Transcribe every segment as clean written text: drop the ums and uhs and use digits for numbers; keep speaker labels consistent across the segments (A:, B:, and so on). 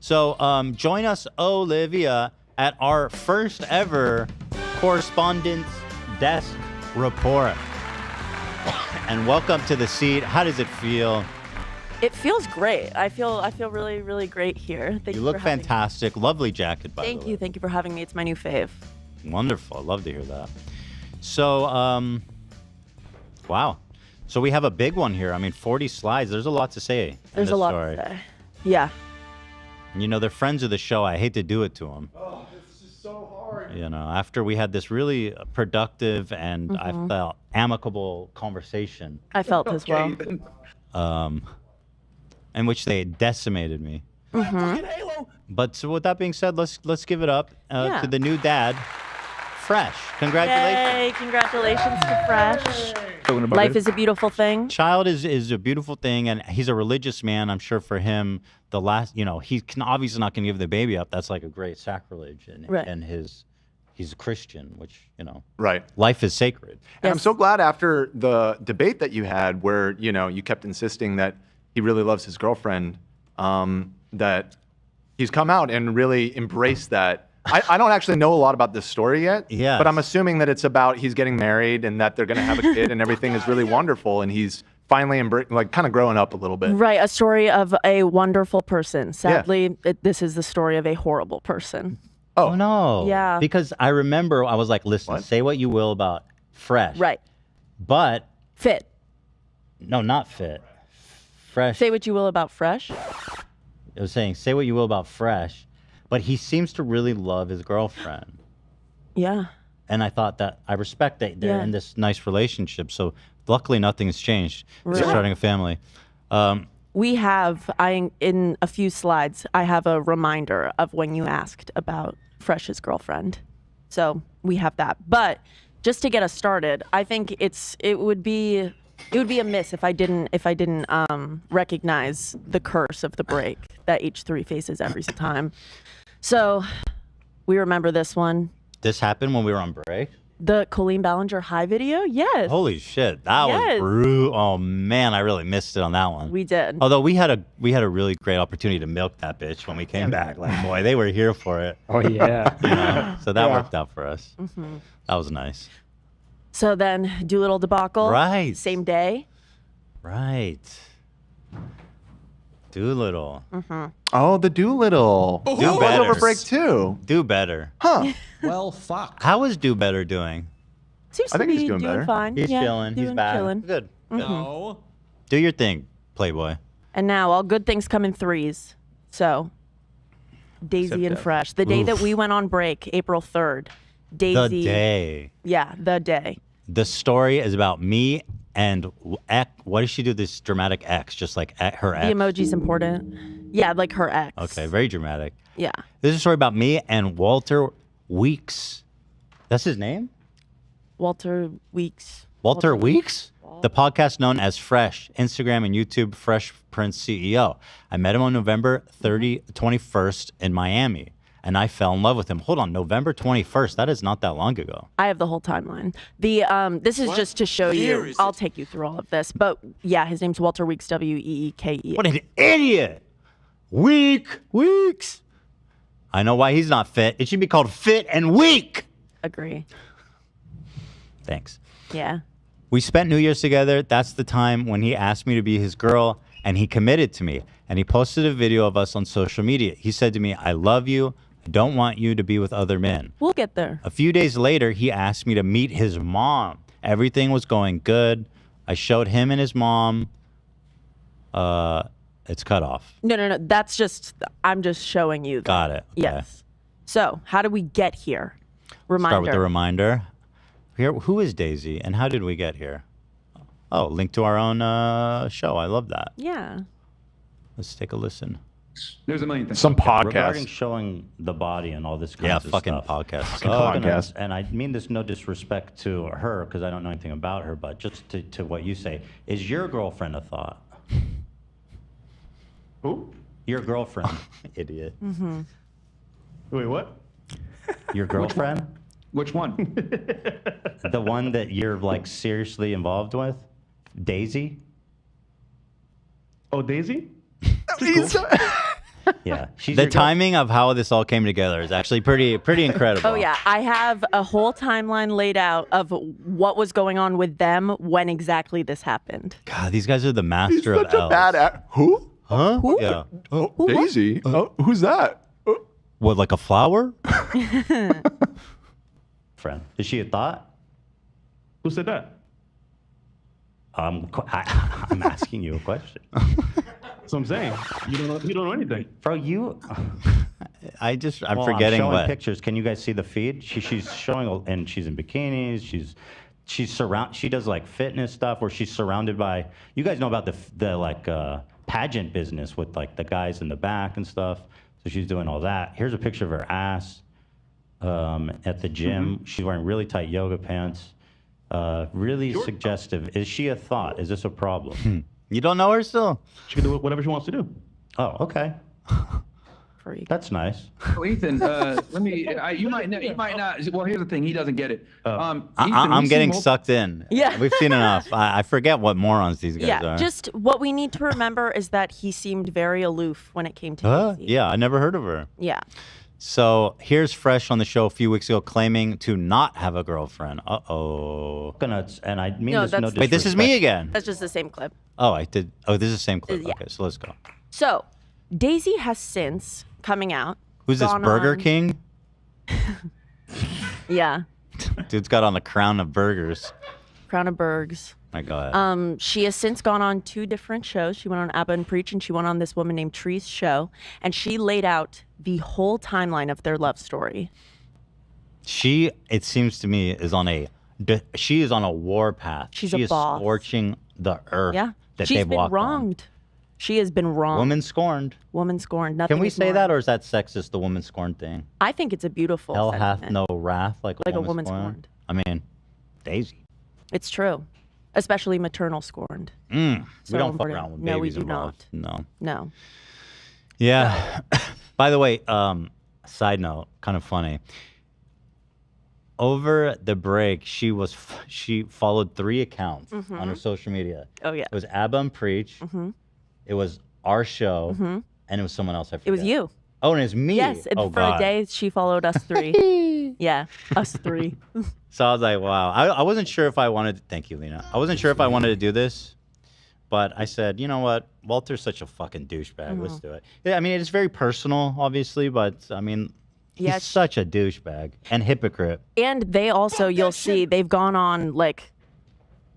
A: So join us, Olivia, at our first ever correspondence desk report. And welcome to the seat. How does it feel?
B: It feels great. I feel really, really great here. Thank you.
A: You look fantastic. Lovely jacket, by the way.
B: Thank you. Thank you for having me. It's my new fave.
A: Wonderful. I love to hear that. So, wow. So we have a big one here. I mean, 40 slides. There's a lot to say.
B: There's a lot to say. Yeah.
A: You know, they're friends of the show. I hate to do it to them.
C: Oh, this is so hard.
A: You know, after we had this really productive and I felt amicable conversation.
B: I felt as well.
A: In which they decimated me. But so with that being said, let's give it up to the new dad, Fresh. Congratulations.
B: Yay, congratulations to Fresh. Life is a beautiful thing.
A: Child is a beautiful thing, and he's a religious man. I'm sure for him, he can obviously not going to give the baby up. That's like a great sacrilege, and he's a Christian, which, life is sacred.
C: And I'm so glad after the debate that you had where, you kept insisting that he really loves his girlfriend, that he's come out and really embraced that. I don't actually know a lot about this story yet, but I'm assuming that it's about he's getting married and that they're going to have a kid and everything is really wonderful and he's finally kind of growing up a little bit.
B: Right, a story of a wonderful person. Sadly, this is the story of a horrible person.
A: Oh, no.
B: Yeah.
A: Because I remember I was like, listen, say what you will about Fresh.
B: Right.
A: But.
B: Fit.
A: No, not Fit. Fresh.
B: Say what you will about Fresh.
A: I was saying, say what you will about Fresh. But he seems to really love his girlfriend.
B: Yeah.
A: And I thought that I respect that they're in this nice relationship. So luckily nothing's changed. They're starting a family.
B: We have, in a few slides, I have a reminder of when you asked about Fresh's girlfriend. So we have that. But just to get us started, I think it would be amiss if I didn't recognize the curse of the break that H3 faces every time. So we remember this one.
A: This happened when we were on break?
B: The Colleen Ballinger high video? Yes.
A: Holy shit. That was brutal. Oh man, I really missed it on that one.
B: We did.
A: Although we had a really great opportunity to milk that bitch when we came back. Like, boy, they were here for it.
D: Oh yeah.
A: So that worked out for us. That was nice.
B: So then Doolittle debacle.
A: Right.
B: Same day.
A: Right. Doolittle.
C: Oh, the Doolittle.
A: Do better.
C: Over break too.
A: Do better.
C: Huh.
D: Well, fuck.
A: How is Do Better doing?
B: Seems
C: I
B: to
C: think
B: be
C: he's doing better.
B: Fine.
A: He's chilling. He's back.
B: Chilling.
A: Good.
D: No.
A: Do your thing, Playboy.
B: And now all good things come in threes. So Daisy and Fresh. The day that we went on break, April 3rd. Daisy.
A: The day.
B: Yeah, the day.
A: The story is about me and what does she do? This dramatic X, just like her ex.
B: The emoji's important. Yeah, like her ex.
A: Okay, very dramatic.
B: Yeah.
A: This is a story about me and Walter Weeks. That's his name?
B: Walter Weeks.
A: Walter Weeks? The podcast known as Fresh, Instagram and YouTube, Fresh Prince CEO. I met him on November 21st in Miami, and I fell in love with him. Hold on, November 21st. That is not that long ago.
B: I have the whole timeline. This is just to show you. I'll take you through all of this. But yeah, his name's Walter Weeks, Weeke.
A: What an idiot! Weeks. I know why he's not fit. It should be called Fit and Weak.
B: Agree.
A: Thanks.
B: Yeah.
A: We spent New Year's together. That's the time when he asked me to be his girl, and he committed to me. And he posted a video of us on social media. He said to me, I love you. I don't want you to be with other men.
B: We'll get there.
A: A few days later, he asked me to meet his mom. Everything was going good. I showed him and his mom. It's cut off.
B: No. That's just, I'm just showing you.
A: Got it. Okay.
B: Yes. So how do we get here? Reminder.
A: Start with the reminder. Here, who is Daisy and how did we get here? Oh, link to our own show. I love that.
B: Yeah.
A: Let's take a listen.
D: There's a million things.
C: Some
A: Regarding
C: podcast.
A: showing the body and all this kind of stuff. Podcast.
C: Fucking podcast.
A: And I mean this no disrespect to her because I don't know anything about her, but just to what you say, is your girlfriend a thought?
C: Who?
A: Your girlfriend. Idiot.
B: Mm-hmm.
C: Wait, what?
A: Your girlfriend?
D: Which one?
A: The one that you're like seriously involved with? Daisy?
C: Oh, Daisy?
E: Yeah. She's
A: The
E: your girl-
A: timing of how this all came together is actually pretty incredible.
B: Oh yeah, I have a whole timeline laid out of what was going on with them when exactly this happened.
A: God, these guys are the
C: He's
A: master of
C: such a
A: L's.
C: bad Who?
A: Huh?
B: Who?
A: Yeah.
C: Oh, Daisy. Oh, who's that? Oh.
A: What, like a flower?
E: friend. Is she a thought?
D: Who said that?
E: I'm asking you a question.
D: That's what I'm saying. You don't know anything.
E: Bro, you...
A: I'm
E: Well,
A: forgetting
E: I'm showing
A: what.
E: pictures. Can you guys see the feed? She's showing, and she's in bikinis. She does like fitness stuff where she's surrounded by. You guys know about the pageant business with like the guys in the back and stuff. So she's doing all that. Here's a picture of her ass at the gym. She's wearing really tight yoga pants. Really suggestive. Is she a thought? Is this a problem?
A: You don't know her still?
D: She can do whatever she wants to do.
E: Oh, okay.
B: Freak.
E: That's nice.
F: So Ethan, let me. You might not. Well, here's the thing. He doesn't get it. Ethan,
A: I'm
F: we
A: getting
F: see
A: sucked in.
B: Yeah.
A: We've seen enough. I forget what morons these guys
B: Yeah,
A: are.
B: just what we need to remember is that he seemed very aloof when it came to Daisy.
A: Yeah, I never heard of her.
B: Yeah.
A: So here's Fresh on the show a few weeks ago claiming to not have a girlfriend. Uh-oh.
E: And I mean
B: No,
E: this no
B: that's-
A: Wait, this is me
E: disrespect.
A: again.
B: That's just the same clip.
A: Oh, I did. Oh, this is the same clip.
B: Yeah.
A: Okay, so let's go.
B: So, Daisy has since coming out.
A: Who's this,
B: gone
A: Burger
B: on-
A: King?
B: Yeah.
A: Dude's got on the crown of burgers.
B: Crown of Bergs.
A: My God.
B: She has since gone on 2 different shows. She went on Abba and Preach, and she went on this woman named Tree's show, and she laid out the whole timeline of their love story.
A: She, it seems to me, is on a war path.
B: She's
A: she
B: a
A: is
B: boss.
A: scorching the earth
B: Yeah.
A: that
B: She's
A: they've
B: been
A: walked
B: wronged. She has been
A: on.
B: wronged.
A: Woman scorned.
B: Woman scorned. Nothing
A: Can we
B: is
A: say
B: more-
A: that, or is that sexist, the woman scorned thing?
B: I think it's a beautiful
A: Hell hath
B: sentiment.
A: no wrath like
B: Like a
A: woman
B: woman
A: scorned.
B: scorned.
A: I mean, Daisy.
B: It's true. Especially maternal scorned.
A: We don't fuck
B: important.
A: around with
B: No, we
A: babies
B: do
A: involved. No.
B: No.
A: Yeah. By the way, side note, kind of funny. Over the break, she followed 3 accounts on her social media.
B: Oh, yeah.
A: It was Abba and Preach. It was our show, and it was someone else. I forget.
B: It was you.
A: Oh, and it's me.
B: Yes. And
A: Oh
B: for
A: God.
B: a day, she followed us 3. Yeah. Us 3.
A: So I was like, wow. I wasn't sure if I wanted. Thank you, Lena. I wasn't sure if I wanted to do this, but I said, you know what? Walter's such a fucking douchebag. Let's do it. Yeah, I mean, it's very personal, obviously, but I mean, he's
B: Yeah.
A: such a douchebag and hypocrite.
B: And they also, you'll see, they've gone on like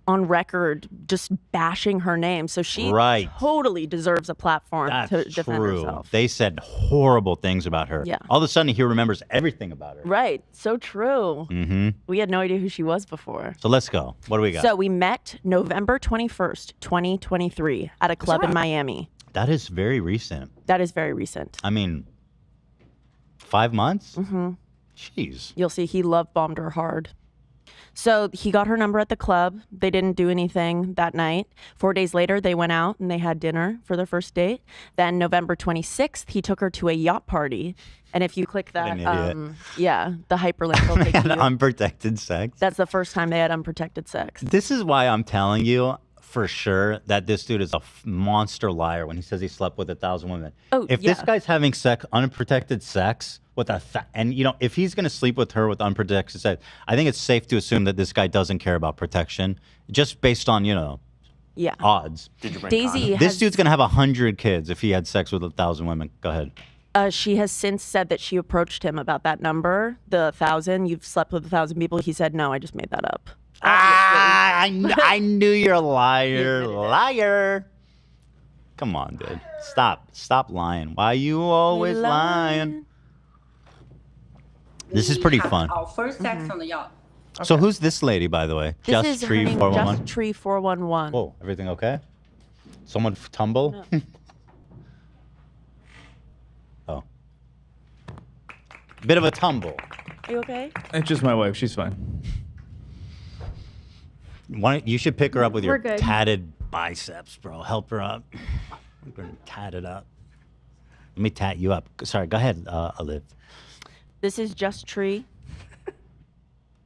B: on record just bashing her name. So she
A: Right.
B: totally deserves a platform
A: That's
B: to defend
A: true.
B: herself.
A: They said horrible things about her.
B: Yeah.
A: All of a sudden, he remembers everything about her.
B: Right. So true.
A: Mm-hmm.
B: We had no idea who she was before.
A: So let's go. What do we got?
B: So we met November 21st, 2023 at a club in Miami.
A: That is very recent.
B: That is very recent.
A: I mean, 5 months? Mm-hmm. Jeez.
B: You'll see he love bombed her hard. So he got her number at the club. They didn't do anything that night. 4 days later, they went out and they had dinner for their first date. Then November 26th, he took her to a yacht party. And if you click that,
A: an idiot.
B: yeah, the hyperlink will take you.
A: Unprotected sex.
B: That's the first time they had unprotected sex.
A: This is why I'm telling you for sure that this dude is a monster liar when he says he slept with 1,000 women.
B: Oh,
A: if this
B: yeah.
A: guy's having unprotected sex with and you know, if he's gonna sleep with her with unprotected sex, I think it's safe to assume that this guy doesn't care about protection, just based on
B: Yeah.
A: odds.
B: Daisy
A: This
B: has,
A: dude's gonna have 100 kids if he had sex with 1,000 women. Go ahead.
B: she has since said that she approached him about that number, the 1,000. You've slept with 1,000 people. He said, no, I just made that up.
A: I knew you're a liar.
B: admitted it.
A: Liar. Come on, dude. Stop lying. Why you always lying? This is pretty fun.
G: Our first sex on the yacht.
A: So who's this lady, by the way?
B: This
A: Just
B: is her
A: Tree
B: name,
A: 411.
B: Just Tree 411.
A: Whoa, everything okay? Someone tumble? Oh. Bit of a tumble.
B: Are you okay?
F: It's just my wife. She's fine.
A: You should pick her up with your
H: We're good.
A: tatted biceps, bro. Help her up. We're gonna tat it up. Let me tat you up. Sorry, go ahead, Olive.
B: This is Just Tree.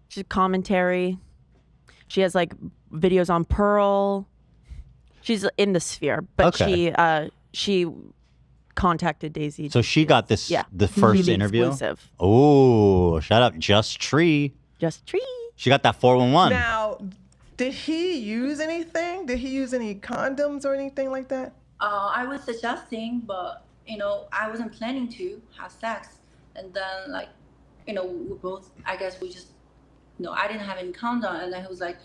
B: She's commentary. She has like videos on Pearl. She's in the sphere, but
A: Okay.
B: she contacted Daisy.
A: So she got this the first
B: Really
A: interview.
B: exclusive.
A: Oh, shout out Just Tree.
B: Just Tree.
A: She got that 411.
G: Now, did he use anything? Did he use any condoms or anything like that?
H: I was suggesting, but I wasn't planning to have sex. And then we both, I guess we just, I didn't have any condom. And then he was like,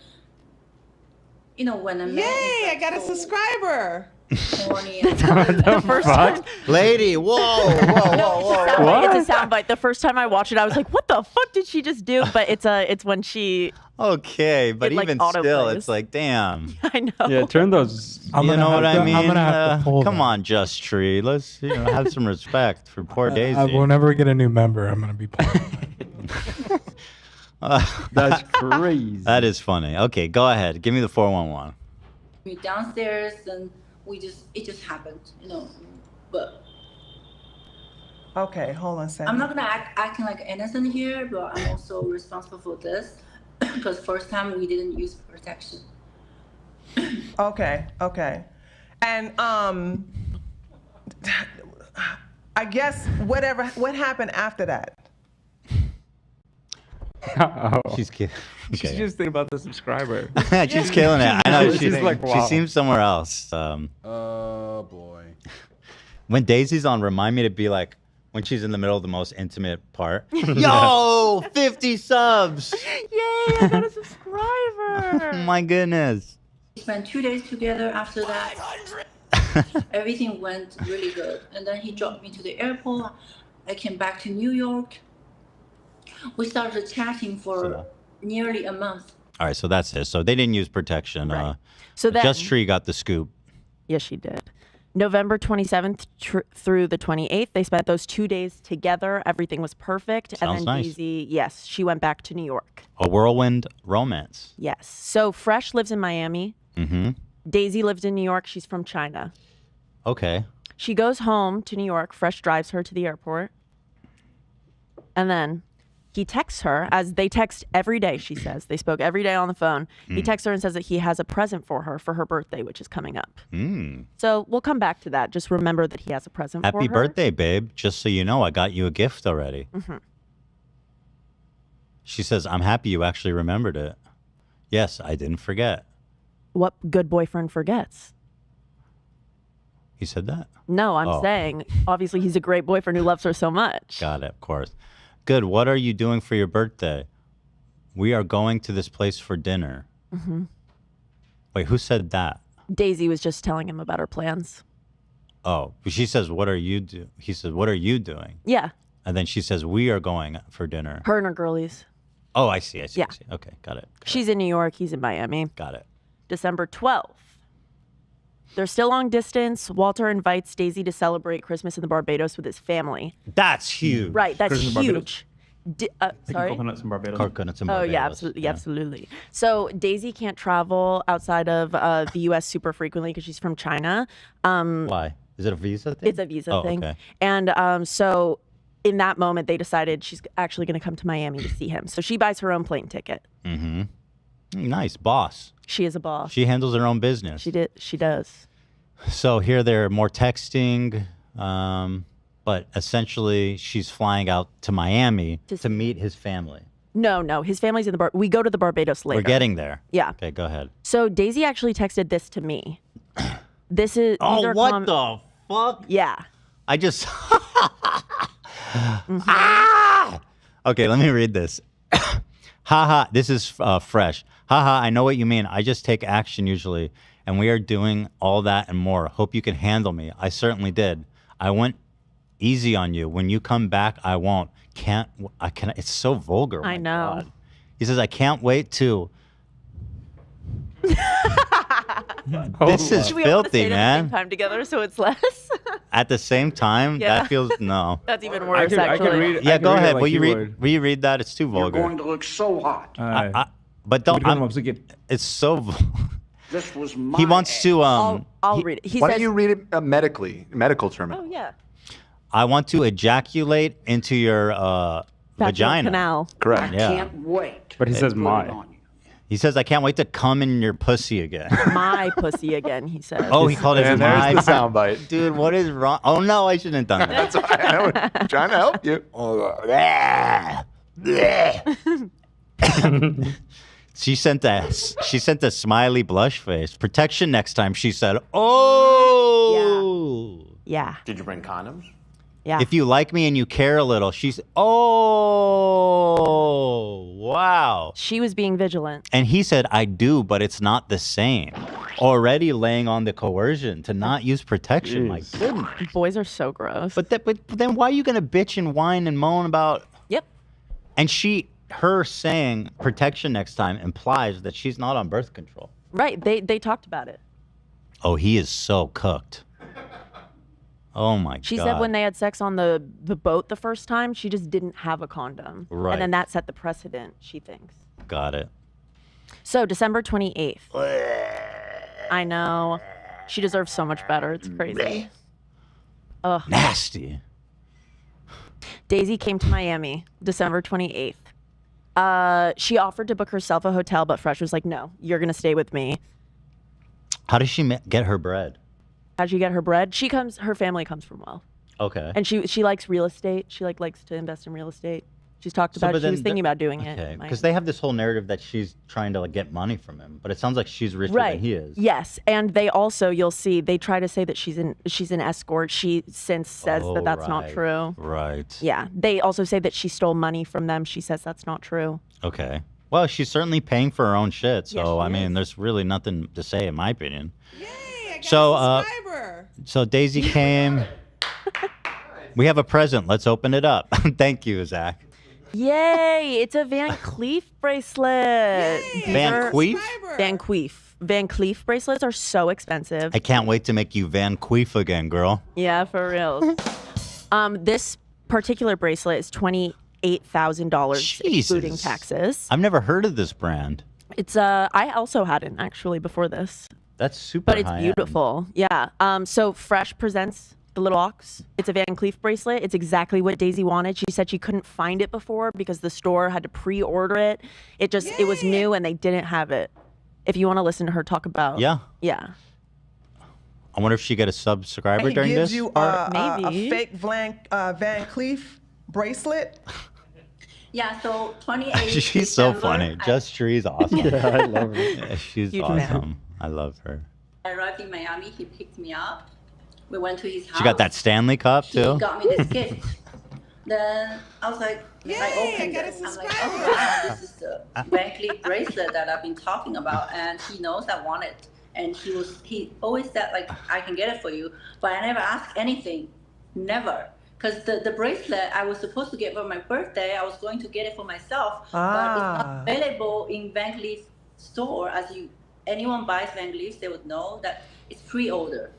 H: when a man
G: Yay!
H: is,
G: I got a subscriber.
H: horny
B: The first time.
A: Lady, whoa.
B: It's a soundbite. The first time I watched it, I was like, "What the fuck did she just do?" But it's when she.
A: Okay, but
B: It, like,
A: even
B: autoplays.
A: still, it's like, damn.
B: I know.
I: Yeah, turn those.
A: You know what I mean?
J: I'm gonna have to pull
A: Come
J: that.
A: on, Just Tree. Let's have some respect for poor Daisy.
J: Whenever we get a new member, I'm gonna be playing.
I: That's crazy.
A: That is funny. Okay, go ahead. Give me the 411.
H: me downstairs, and it just happened, But
G: Okay, hold on a second.
H: I'm not gonna acting like innocent here, but I'm also responsible for this because first time we didn't use protection.
G: Okay. And I guess what happened after that?
A: She's kidding.
I: She's just thinking about the subscriber.
A: She's killing it. I know.
I: She's like,
A: She
I: wow.
A: seems somewhere else.
K: Oh boy.
A: When Daisy's on, remind me to be like when she's in the middle of the most intimate part. Yo, 50 subs.
B: Yay! I got a subscriber.
A: Oh my goodness.
H: We spent 2 days together after that. Everything went really good. And then he dropped me to the airport. I came back to New York. We started chatting for nearly a month.
A: All right, so that's it. So they didn't use protection.
B: Right. So then,
A: Just Tree got the scoop.
B: yes, she did. November 27th through the 28th, they spent those 2 days together. Everything was perfect.
A: Sounds
B: and then
A: nice.
B: Daisy, yes, she went back to New York.
A: A whirlwind romance.
B: Yes. So Fresh lives in Miami.
A: Mm-hmm.
B: Daisy lived in New York. She's from China.
A: Okay.
B: She goes home to New York. Fresh drives her to the airport. And then he texts her, as they text every day, she says. They spoke every day on the phone. He texts her and says that he has a present for her birthday, which is coming up. So we'll come back to that. Just remember that he has a present for her.
A: Happy birthday, babe. Just so you know, I got you a gift already.
B: Mm-hmm.
A: She says, I'm happy you actually remembered it. Yes, I didn't forget.
B: What good boyfriend forgets?
A: He said that?
B: No, I'm
A: Oh.
B: saying, obviously, he's a great boyfriend who loves her so much.
A: Got it, of course. Good. What are you doing for your birthday? We are going to this place for dinner.
B: Mm-hmm.
A: Wait, who said that?
B: Daisy was just telling him about her plans.
A: Oh, she says, what are you doing? He says, what are you doing?
B: Yeah,
A: And then she says, we are going for dinner.
B: her and her girlies.
A: Oh, I see.
B: Yeah.
A: I see. Okay, got it.
B: She's in New York. He's in Miami.
A: Got it.
B: December 12th. They're still long distance. Walter invites Daisy to celebrate Christmas in the Barbados with his family.
A: That's huge.
B: Right, that's
D: Christmas in Barbados?
B: huge.
D: Sorry?
B: Sorry?
D: Coconuts in Barbados.
A: Coconuts and
B: Oh, yeah,
A: Barbados.
B: absolutely, absolutely. So Daisy can't travel outside of the U.S. super frequently because she's from China.
A: Why? Is it a visa thing?
B: It's a visa thing.
A: Okay.
B: And so in that moment, they decided she's actually going to come to Miami to see him. So she buys her own plane ticket.
A: Mm-hmm. Nice. Boss.
B: She is a boss.
A: She handles her own business.
B: She does.
A: So here they're more texting, but essentially she's flying out to Miami to meet his family.
B: No. His family's in the we go to the Barbados later.
A: We're getting there.
B: Yeah.
A: Okay, go ahead.
B: So Daisy actually texted this to me. This is. these are
A: what the fuck?
B: Yeah.
A: I just. Ah! Okay, let me read this. Haha, this is fresh. Haha, I know what you mean. I just take action usually, and we are doing all that and more. Hope you can handle me. I certainly did. I went easy on you. When you come back, I won't. I can't. It's so vulgar.
B: I
A: my
B: know.
A: God. He says, I can't wait to. This is
B: Should we all just say
A: filthy,
B: it at the
A: man.
B: same time together so it's less?
A: At the same time,
B: Yeah.
A: that feels no.
B: That's even worse, actually.
I: I can read it.
A: Yeah,
I: I can
A: go
I: read it
A: ahead.
I: like
A: Will you
I: would.
A: will you read that? It's too vulgar.
K: to look so hot.
A: But don't.
I: I'm upset.
A: It's so.
K: This was my
A: He wants to.
B: I'll read it. He
C: Why
B: says,
C: don't you read it medical term?
B: Oh, yeah.
A: I want to ejaculate into your
B: Vaginal
A: vagina.
B: canal.
C: Correct.
A: Yeah.
K: Can't wait.
I: But he says
K: to put
I: my.
K: it on you.
A: He says, I can't wait to come in your pussy again.
B: My pussy again, he said.
A: Oh, he called it
C: And
A: my.
C: there's the soundbite.
A: Dude, what is wrong? Oh, no, I shouldn't have done that.
C: That's why I'm trying to help you.
A: She sent a smiley blush face. Protection next time, she said, oh.
B: Yeah.
K: Did you bring condoms?
B: Yeah.
A: If you like me and you care a little, she's, oh, wow.
B: She was being vigilant.
A: And he said, I do, but it's not the same. Already laying on the coercion to not use protection. My goodness.
B: Boys are so gross.
A: But then why are you going to bitch and whine and moan about?
B: Yep.
A: And her saying protection next time implies that she's not on birth control.
B: Right. They talked about it.
A: Oh, he is so cooked. Oh my God.
B: She said when they had sex on the boat the first time, she just didn't have a condom.
A: Right.
B: And then that set the precedent, she thinks.
A: Got it.
B: So December 28th. I know. She deserves so much better. It's crazy. Ugh.
A: Nasty.
B: Daisy came to Miami December 28th. She offered to book herself a hotel, but Fresh was like, no, you're going to stay with me.
A: How does she get her bread?
B: How'd she get her bread? Her family comes from wealth.
A: Okay.
B: And she likes real estate. She likes to invest in real estate. She's talked about it. She was thinking about doing it.
A: Okay, because they have this whole narrative that she's trying to get money from him, but it sounds like she's richer
B: Right.
A: than he is.
B: Yes, and they also, you'll see, they try to say that she's an escort. She since says that that's not
A: right.
B: true.
A: Right.
B: Yeah, they also say that she stole money from them. She says that's not true.
A: Okay. Well, she's certainly paying for her own shit, so
B: Yeah, she
A: I mean,
B: is.
A: there's really nothing to say in my opinion.
G: Yay, I got
A: So,
G: a subscriber.
A: So Daisy came. We have a present. Let's open it up. Thank you, Zach.
B: Yay! It's a Van Cleef bracelet. These
A: Van
B: are-
A: Cleef?
B: Van Cleef. Van Cleef bracelets are so expensive.
A: I can't wait to make you Van Queef again, girl.
B: Yeah, for real. This particular bracelet is $28,000, including
A: Jesus.
B: taxes.
A: I've never heard of this brand.
B: It's I also had it actually before this,
A: That's super
B: but it's
A: high-end.
B: beautiful. Yeah. So Fresh presents the little ox. It's a Van Cleef bracelet. It's exactly what Daisy wanted. She said she couldn't find it before because the store had to pre-order it. It was new and they didn't have it. If you want to listen to her talk about.
A: Yeah.
B: Yeah.
A: I wonder if she got a subscriber
G: He
A: during
G: gives
A: this.
G: you
B: Maybe.
G: a fake Van Cleef bracelet.
H: Yeah, so 28.
A: She's so
H: December,
A: funny. Just Tree's awesome.
I: I love her.
A: Yeah, she's
B: Huge fan.
A: awesome. I love her.
H: I arrived in Miami. He picked me up. We went to his house.
A: She got that Stanley Cup
H: He
A: too.
H: got me this gift. Then I was like,
G: Yay,
H: I opened
G: I got a
H: it. I'm like,
G: subscriber.
H: oh wow, this is the Van Cleef bracelet that I've been talking about, and he knows I want it. And he always said like, I can get it for you, but I never asked anything, never. Because the bracelet I was supposed to get for my birthday, I was going to get it for myself, but it's not available in Van Cleef store. Anyone buys Van Cleef, they would know that it's pre-order.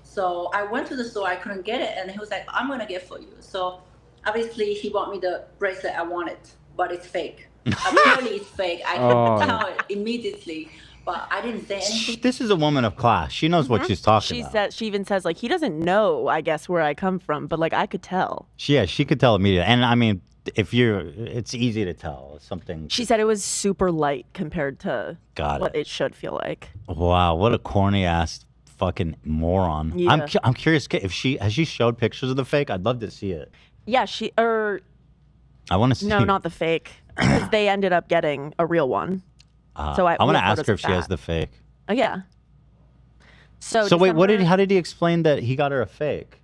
H: So I went to the store, I couldn't get it, and he was like, I'm gonna get it for you. So obviously he bought me the bracelet I wanted, but it's fake. Apparently it's fake. I could tell it immediately, but I didn't say anything.
A: This is a woman of class. She knows what she's talking about.
B: She even says like he doesn't know, I guess, where I come from, but like I could tell.
A: She could tell immediately. And I mean, it's easy to tell something.
B: She said it was super light compared to
A: Got
B: what it should feel like.
A: Wow, what a corny ass fucking moron.
B: Yeah.
A: I'm curious if has she showed pictures of the fake? I'd love to see it.
B: Yeah,
A: I want to see.
B: no, not the fake, because they ended up getting a real one. So I
A: want
B: we
A: to
B: have
A: ask
B: photos
A: her
B: of
A: if she has
B: that.
A: the fake.
B: Oh yeah. So
A: So wait,
B: December-
A: how did he explain that he got her a fake?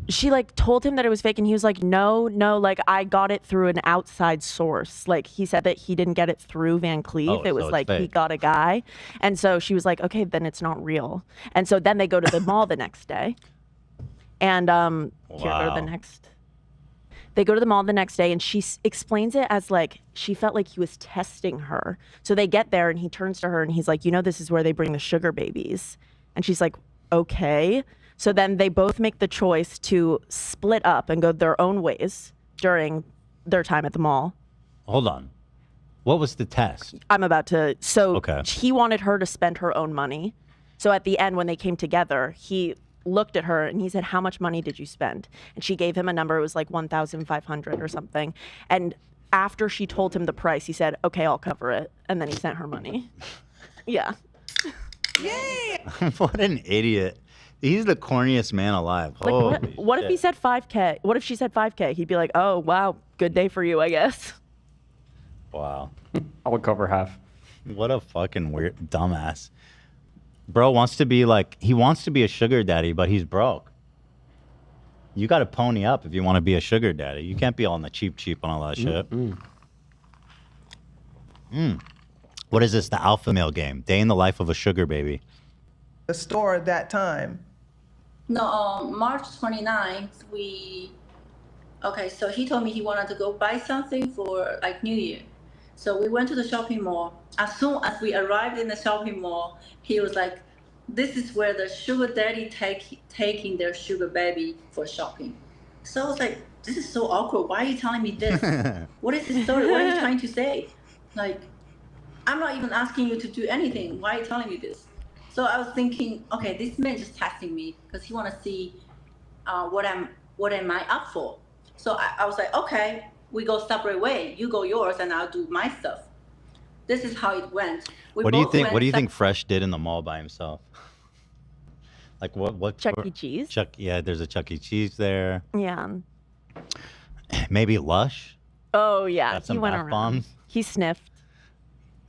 B: She like told him that it was fake, and he was like, no, like I got it through an outside source. Like he said that he didn't get it through Van Cleef.
A: Oh,
B: it was
A: so it's
B: like he
A: fake.
B: got a guy. And so she was like, okay, then it's not real. And so then they go to the mall the next day. And here go to
A: Wow.
B: the next. They go to the mall the next day, and she explains it as like she felt like he was testing her. So they get there, and he turns to her, and he's like, this is where they bring the sugar babies. And she's like, okay. So then they both make the choice to split up and go their own ways during their time at the mall.
A: Hold on. What was the test?
B: I'm about to. So
A: Okay.
B: he wanted her to spend her own money. So at the end, when they came together, he looked at her and he said, how much money did you spend? And she gave him a number. It was like 1,500 or something. And after she told him the price, he said, okay, I'll cover it. And then he sent her money. Yeah.
A: What an idiot. He's the corniest man alive.
B: Like,
A: Holy
B: what if he said 5K? What if she said 5K? He'd be like, oh, wow, good day for you, I guess.
A: Wow.
I: I would cover half.
A: What a fucking weird dumbass. Bro wants to be like, he wants to be a sugar daddy, but he's broke. You got to pony up if you want to be a sugar daddy. You can't be all on the cheap and all that shit. What is this? The alpha male game. Day in the life of a sugar baby.
G: The store at that time.
H: No, March 29th, so he told me he wanted to go buy something for like New Year. So we went to the shopping mall. As soon as we arrived in the shopping mall, he was like, this is where the sugar daddy taking their sugar baby for shopping. So I was like, this is so awkward. Why are you telling me this? What is the story? What are you trying to say? Like, I'm not even asking you to do anything. Why are you telling me this? So I was thinking, okay, this man just testing me because he want to see what am I up for. So I was like, okay, we go separate way. You go yours and I'll do my stuff. This is how it went.
A: What do you think? What do you think Fresh did in the mall by himself? Like what?
B: Chuck E. Cheese.
A: Yeah, there's a Chuck E. Cheese there.
B: Yeah.
A: Maybe Lush.
B: Oh yeah,
A: Got some
B: he went
A: bath
B: around.
A: bombs.
B: He sniffed.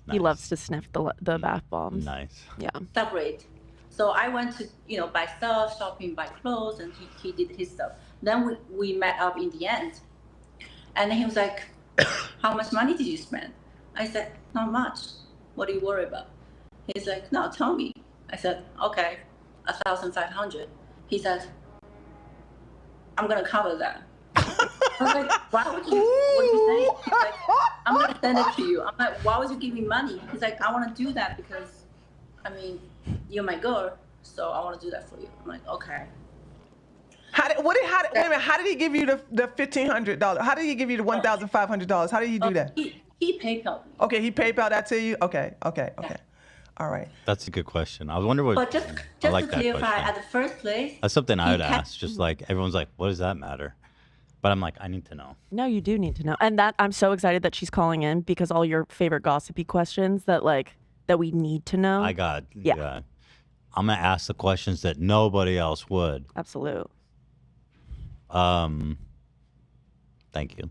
B: He
A: Nice.
B: loves to sniff the bath bombs.
A: Nice.
B: Yeah.
H: Separate. So I went to buy stuff, shopping, buy clothes, and he did his stuff. Then we met up in the end, and then he was like, "How much money did you spend?" I said, "Not much. What do you worry about?" He's like, "No, tell me." I said, "Okay, 1,500." He said, "I'm gonna cover that." I was like, "Why would you? What are you saying?" He's like, "I'm gonna send it to you." I'm like, "Why would you give me money?" He's like, "I want to do that because, I mean, you're my girl, so I want to do that for you." I'm like, "Okay."
G: Wait a minute, how did he give you the $1,500? How did he give you the $1,500? How did he do that?
H: He PayPal me.
G: Okay, he PayPal that to you? Okay. All right.
A: That's a good question. I wonder what.
H: But just
A: I like
H: to
A: that
H: clarify,
A: question.
H: at the first place,
A: That's something I would
H: he kept-
A: ask. Just like everyone's like, what does that matter? But I'm like, I need to know.
B: No, you do need to know. And that I'm so excited that she's calling in because all your favorite gossipy questions that we need to know.
A: I got.
B: Yeah.
A: I'm gonna ask the questions that nobody else would.
B: Absolute.
A: Thank you.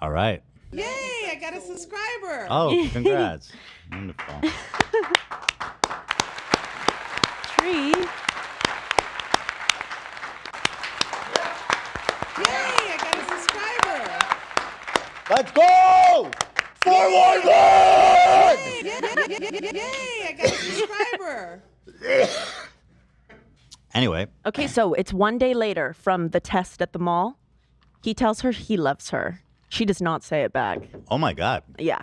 A: All right.
L: Yay, I got a subscriber.
A: Oh, congrats. Wonderful.
B: Tree.
L: Yay, I got a subscriber.
A: Let's go! 411!
L: Yay, I got a subscriber.
A: Anyway.
B: Okay, so it's one day later from the test at the mall. He tells her he loves her. She does not say it back.
A: Oh my God.
B: Yeah.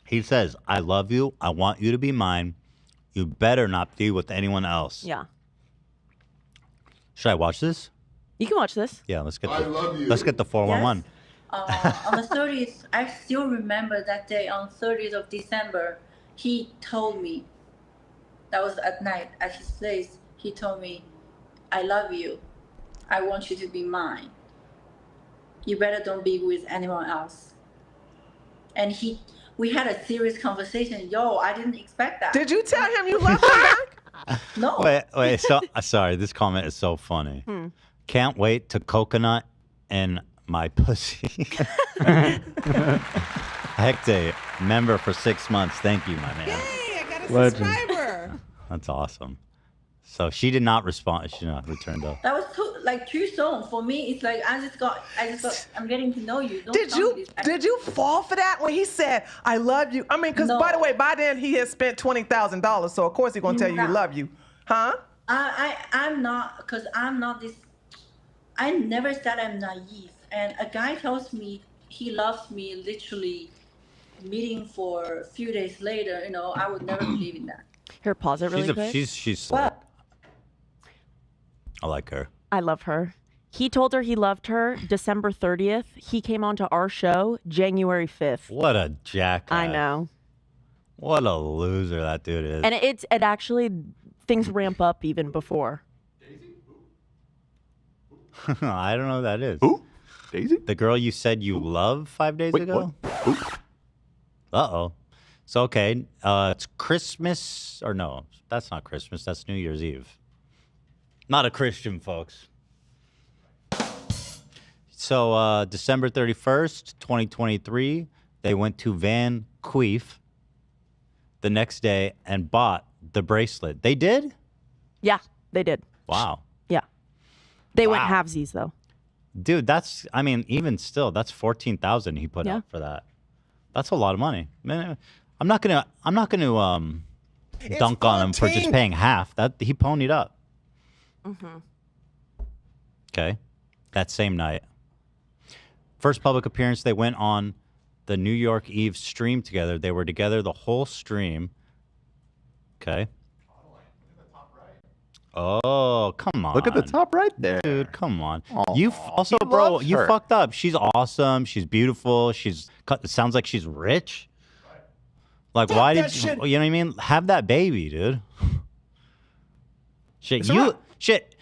A: He says, I love you. I want you to be mine. You better not be with anyone else.
B: Yeah.
A: Should I watch this?
B: You can watch this.
A: Yeah, let's get
H: I love you.
A: Let's get the 411.
H: On the 30th, I still remember that day on 30th of December, he told me, that was at night at his place, he told me, I love you. I want you to be mine. You better don't be with anyone else. And we had a serious conversation. Yo, I didn't expect that.
G: Did you tell him you loved him back?
H: No.
A: Wait. So sorry, this comment is so funny. Can't wait to coconut in my pussy. Hector, member for 6 months. Thank you, my man.
L: Yay, I got a
A: Legend.
L: subscriber.
A: That's awesome. So she did not respond. She did not return though.
H: That was too soon. For me, it's like I'm getting to know you. Don't tell me this.
G: Did you fall for that when he said, I love you? I mean, because by the way, by then he had spent $20,000, so of course he's going to tell you he love you. Huh?
H: I'm not, because I'm not this, I never said I'm naive. And a guy tells me he loves me literally meeting for a few days later, I would never believe in that.
B: Here, pause it really quick.
A: She's slick. I like her.
B: I love her. He told her he loved her December 30th. He came onto our show January 5th.
A: What a jackass.
B: I know.
A: What a loser that dude is.
B: And it actually, things ramp up even before.
A: I don't know who that is.
C: Who? Daisy?
A: The girl you said you love 5 days ago?
C: Who?
A: Uh-oh. So, okay, it's Christmas, or no, that's not Christmas. That's New Year's Eve. Not a Christian, folks. So, December 31st, 2023, they went to Van Cleef the next day and bought the bracelet. They did?
B: Yeah, they did.
A: Wow.
B: Yeah. They went
A: Wow.
B: halvesies, though.
A: Dude, that's, I mean, even still, that's $14,000 he put
B: Yeah.
A: up for that. That's a lot of money. Man, I'm not gonna dunk on him for just paying half. That he ponied up.
B: Mm-hmm.
A: Okay. That same night. First public appearance, they went on the New York Eve stream together. They were together the whole stream. Okay. Oh, come on.
C: Look at the top right there.
A: Dude, come on.
C: Aw,
A: You also,
C: he
A: bro,
C: loves
A: you
C: her.
A: fucked up. She's awesome. She's beautiful. It sounds like she's rich. Like, why did you know what I mean? Have that baby, dude. Shit, shit.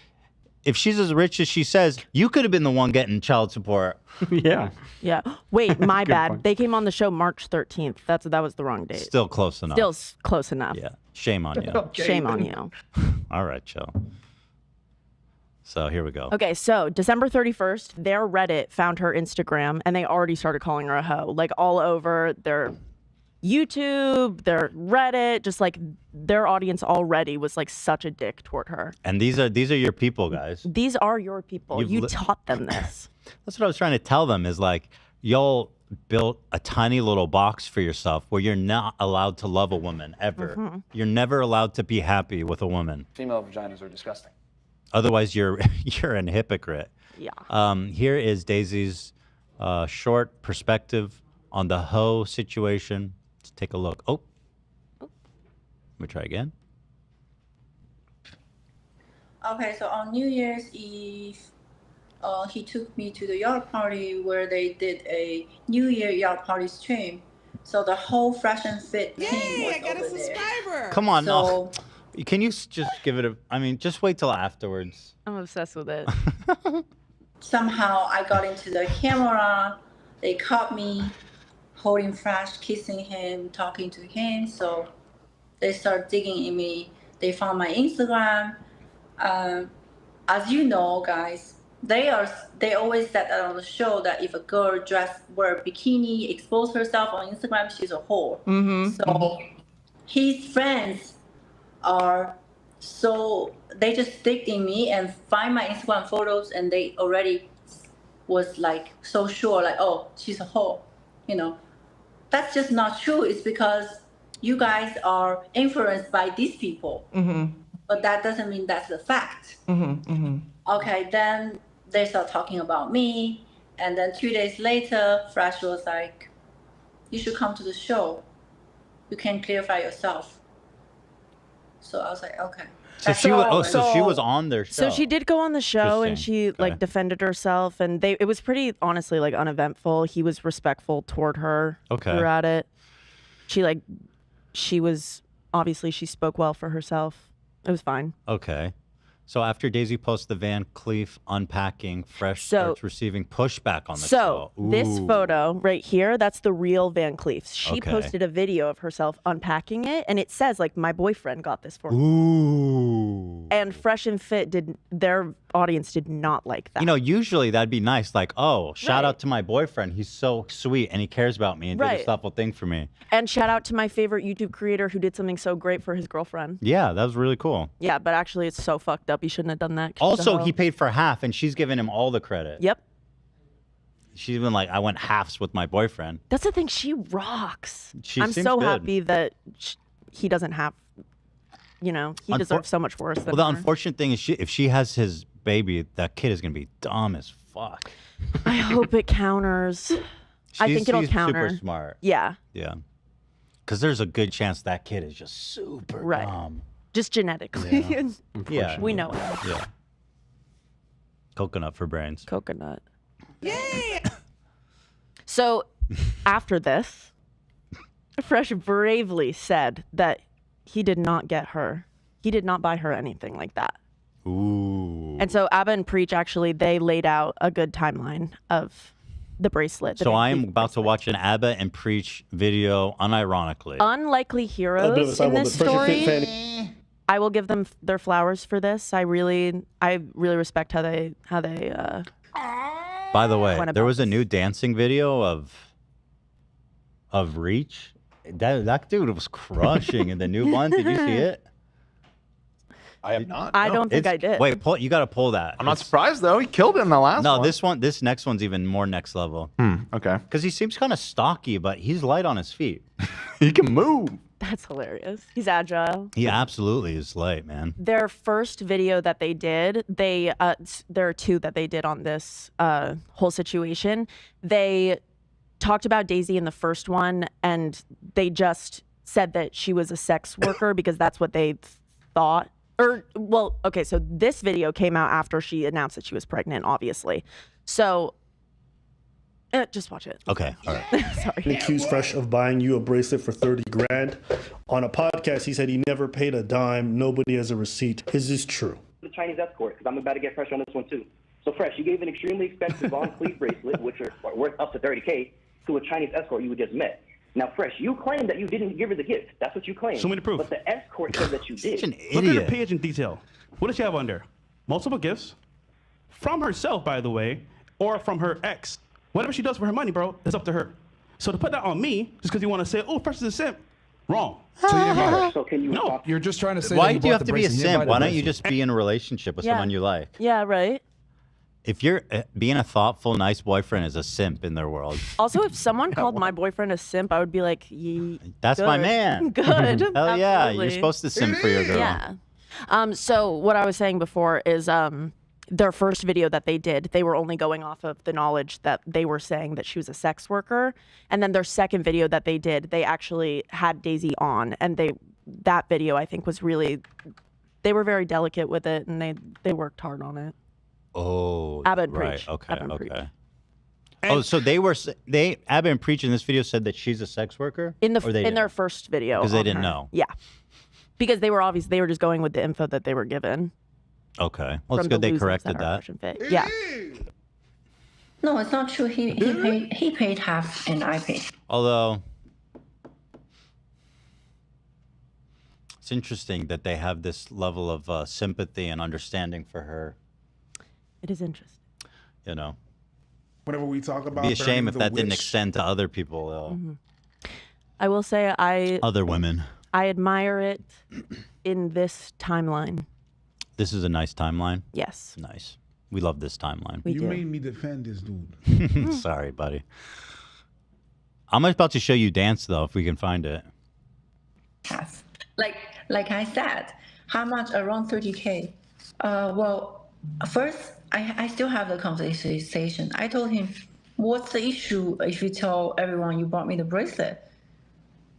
A: If she's as rich as she says, you could have been the one getting child support.
I: Yeah.
B: Yeah. Wait, my
I: Good
B: bad.
I: point.
B: They came on the show March 13th. That was the wrong date.
A: Still close enough.
B: Still close enough.
A: Yeah. Shame on you.
F: Okay,
B: Shame on
F: then.
B: you.
A: All right, chill. So here we go.
B: Okay, so December 31st, their Reddit found her Instagram, and they already started calling her a hoe. Like, all over their YouTube, their Reddit, just like their audience already was like such a dick toward her.
A: And these are your people, guys.
B: These are your people.
A: You've
B: You
A: li-
B: taught them this.
A: That's what I was trying to tell them is like, y'all built a tiny little box for yourself where you're not allowed to love a woman ever.
B: Mm-hmm.
A: You're never allowed to be happy with a woman.
K: Female vaginas are disgusting.
A: Otherwise, you're an hypocrite.
B: Yeah.
A: Here is Daisy's short perspective on the hoe situation. Let's take a look. Oh. Let me try again.
H: Okay, so on New Year's Eve, he took me to the yacht party where they did a New Year yacht party stream. So the whole Fresh&Fit team
L: Yay,
H: was
L: I got a
H: over there.
L: subscriber.
A: Come on.
H: So
A: Can you just give it just wait till afterwards.
B: I'm obsessed with it.
H: somehow I got into the camera. They caught me holding Fresh, kissing him, talking to him. So they start digging in me. They found my Instagram. As you know, guys, they always said that on the show that if a girl wear a bikini, expose herself on Instagram, she's a whore.
G: Mm-hmm.
H: So his friends are they just dig in me and find my Instagram photos, and they already was like so sure, like, oh, she's a whore. You know, that's just not true. It's because you guys are influenced by these people.
G: Mm-hmm.
H: But that doesn't mean that's the fact.
G: Mm-hmm. Mm-hmm.
H: Okay, then they start talking about me. And then 2 days later, Fresh was like, you should come to the show. You can clarify yourself. So I was like, okay.
A: So she was on their show.
B: So she did go on the show and
A: Interesting.
B: she
A: Okay.
B: like defended herself, and it was pretty honestly like uneventful. He was respectful toward her
A: Okay.
B: throughout it. She was obviously she spoke well for herself. It was fine.
A: Okay. So after Daisy posts the Van Cleef unpacking, Fresh
B: So-
A: starts receiving pushback on the
B: So
A: show.
B: this
A: Ooh.
B: photo right here, that's the real Van Cleef. She
A: Okay.
B: posted a video of herself unpacking it, and it says like, my boyfriend got this for me.
A: Ooh.
B: And Fresh&Fit their audience did not like that.
A: You know, usually that'd be nice. Like, oh, shout
B: Right.
A: out to my boyfriend. He's so sweet and he cares about me and did
B: Right.
A: this thoughtful thing for me.
B: And shout out to my favorite YouTube creator who did something so great for his girlfriend.
A: Yeah, that was really cool.
B: Yeah, but actually it's so fucked up. You shouldn't have done that. 'cause she's a
A: Also,
B: hoe.
A: he paid for half and she's giving him all the credit.
B: Yep.
A: She's been like, I went halves with my boyfriend.
B: That's the thing. She rocks.
A: She
B: I'm
A: seems
B: so
A: good.
B: happy that he doesn't have, he deserves so much worse than
A: Well, the
B: her.
A: unfortunate thing is if she has his baby, that kid is going to be dumb as fuck.
B: I hope it counters. I think it'll
A: She's
B: counter.
A: super smart.
B: Yeah.
A: Yeah. Because there's a good chance that kid is just super
B: Right.
A: dumb.
B: Just genetically.
A: Yeah.
B: We know it.
A: Yeah. Coconut for brains.
B: Coconut.
L: Yay!
B: So after this, Fresh bravely said that he did not get her He did not buy her anything like that.
A: Ooh.
B: And so Abba and Preach, actually, they laid out a good timeline of the bracelet.
A: So I'm about to watch an Abba and Preach video unironically.
B: Unlikely heroes in this story. I will give them their flowers for this. I really respect how they
A: By the way,
B: went
A: there
B: about
A: was a new dancing video of Reach. That dude was crushing in the new one. Did you see it?
C: I have not.
B: I don't think I did.
A: Wait, you got to pull that.
C: I'm not surprised though. He killed it in the last one.
A: No, this next one's even more next level.
C: Okay.
A: Because he seems kind of stocky, but he's light on his feet.
C: He can move.
B: That's hilarious. He's agile.
A: He absolutely is light, man.
B: Their first video that they did, there are two that they did on this whole situation. They talked about Daisy in the first one, and they just said that she was a sex worker because that's what they thought. Okay, so this video came out after she announced that she was pregnant, obviously. So just watch it.
A: Okay, all right.
B: Sorry.
M: Accused Fresh of buying you a bracelet for 30 grand. On a podcast, he said he never paid a dime. Nobody has a receipt. Is this true?
N: The Chinese escort, because I'm about to get Fresh on this one too. So Fresh, you gave an extremely expensive Von Cleef bracelet, which are worth up to 30K, to a Chinese escort you just met. Now, Fresh, you claim that you didn't give her the gift. That's what you claim.
D: Show me the proof.
N: But the escort said that you did.
D: Look at the page in detail. What does she have under? Multiple gifts from herself, by the way, or from her ex. Whatever she does for her money, bro, it's up to her. So to put that on me, just because you want to say, oh, Fresh is a simp, wrong.
N: So can you
D: no.
O: You're just trying to say.
A: Why
O: that
A: do you have
O: bought
A: to
O: the
A: be a
O: bracelet. You didn't
A: simp?
O: buy the
A: Why don't you
O: bracelet.
A: just be in a relationship with someone you like?
B: Yeah, right.
A: If you're being a thoughtful, nice boyfriend is a simp in their world.
B: Also, if someone called my boyfriend a simp, I would be like,
A: That's my man.
B: Good.
A: Hell yeah,
B: Absolutely.
A: you're supposed to simp for your girl.
B: Yeah. So what I was saying before is their first video that they did, they were only going off of the knowledge that they were saying that she was a sex worker. And then their second video that they did, they actually had Daisy on. And that video, I think, was really, they were very delicate with it, and they worked hard on it.
A: Oh,
B: Abba and
A: right.
B: Preach.
A: Okay,
B: Abba and Preach.
A: okay. Oh, so Abba and Preach in this video said that she's a sex worker?
B: In their first video.
A: Because they
B: on
A: didn't
B: her.
A: know.
B: Yeah. Because they were just going with the info that they were given.
A: Okay. Well, it's
B: from
A: good
B: the
A: they
B: losers
A: corrected
B: at our
A: that.
B: Fresh&Fit. Yeah.
H: No, it's not true. He paid half and I paid.
A: Although, it's interesting that they have this level of sympathy and understanding for her.
B: It is interesting.
A: You know.
P: Whenever we talk about
A: It'd be a shame if
P: the
A: that didn't
P: witch-
A: extend to other people, though.
B: I will say
A: Other women.
B: I admire it in this timeline.
A: This is a nice timeline.
B: Yes.
A: Nice. We love this timeline.
P: You made me defend this dude.
A: Sorry, buddy. I'm about to show you dance, though, if we can find it.
H: Like I said, how much? Around 30K. Well, first, I still have the conversation. I told him, what's the issue if you tell everyone you bought me the bracelet?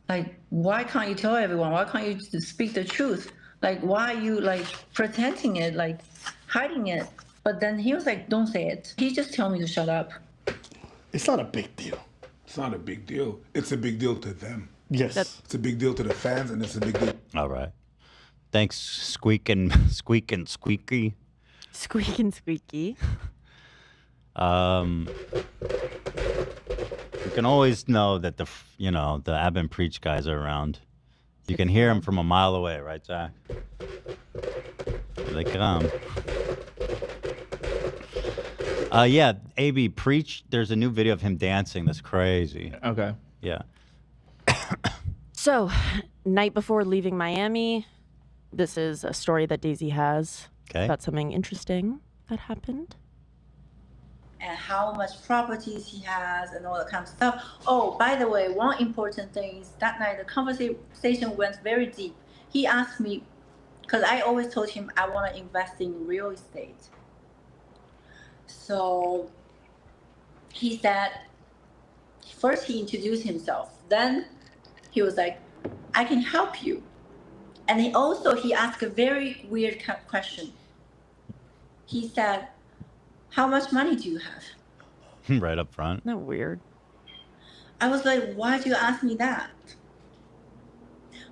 H: Like, why can't you tell everyone? Why can't you speak the truth? Like, why are you, like, pretending it, like, hiding it? But then he was like, don't say it. He just told me to shut up.
M: It's not a big deal.
P: It's not a big deal. It's a big deal to them.
M: Yes.
P: It's a big deal to the fans, and it's a big deal.
A: All right. Thanks, Squeak and Squeaky.
B: Squeak and Squeaky.
A: You can always know that the Abba and Preach guys are around. You can hear them from a mile away, right, Zach? Here they come. Yeah, AB Preach. There's a new video of him dancing. That's crazy.
I: Okay.
A: Yeah.
B: So, night before leaving Miami, this is a story that Daisy has about something interesting that happened.
H: And how much properties he has and all that kind of stuff. Oh, by the way, one important thing is that night the conversation went very deep. He asked me, because I always told him I want to invest in real estate. So he said, first he introduced himself. Then he was like, I can help you. And he asked a very weird question. He said, how much money do you have?
A: Right up front.
B: Not weird.
H: I was like, why do you ask me that?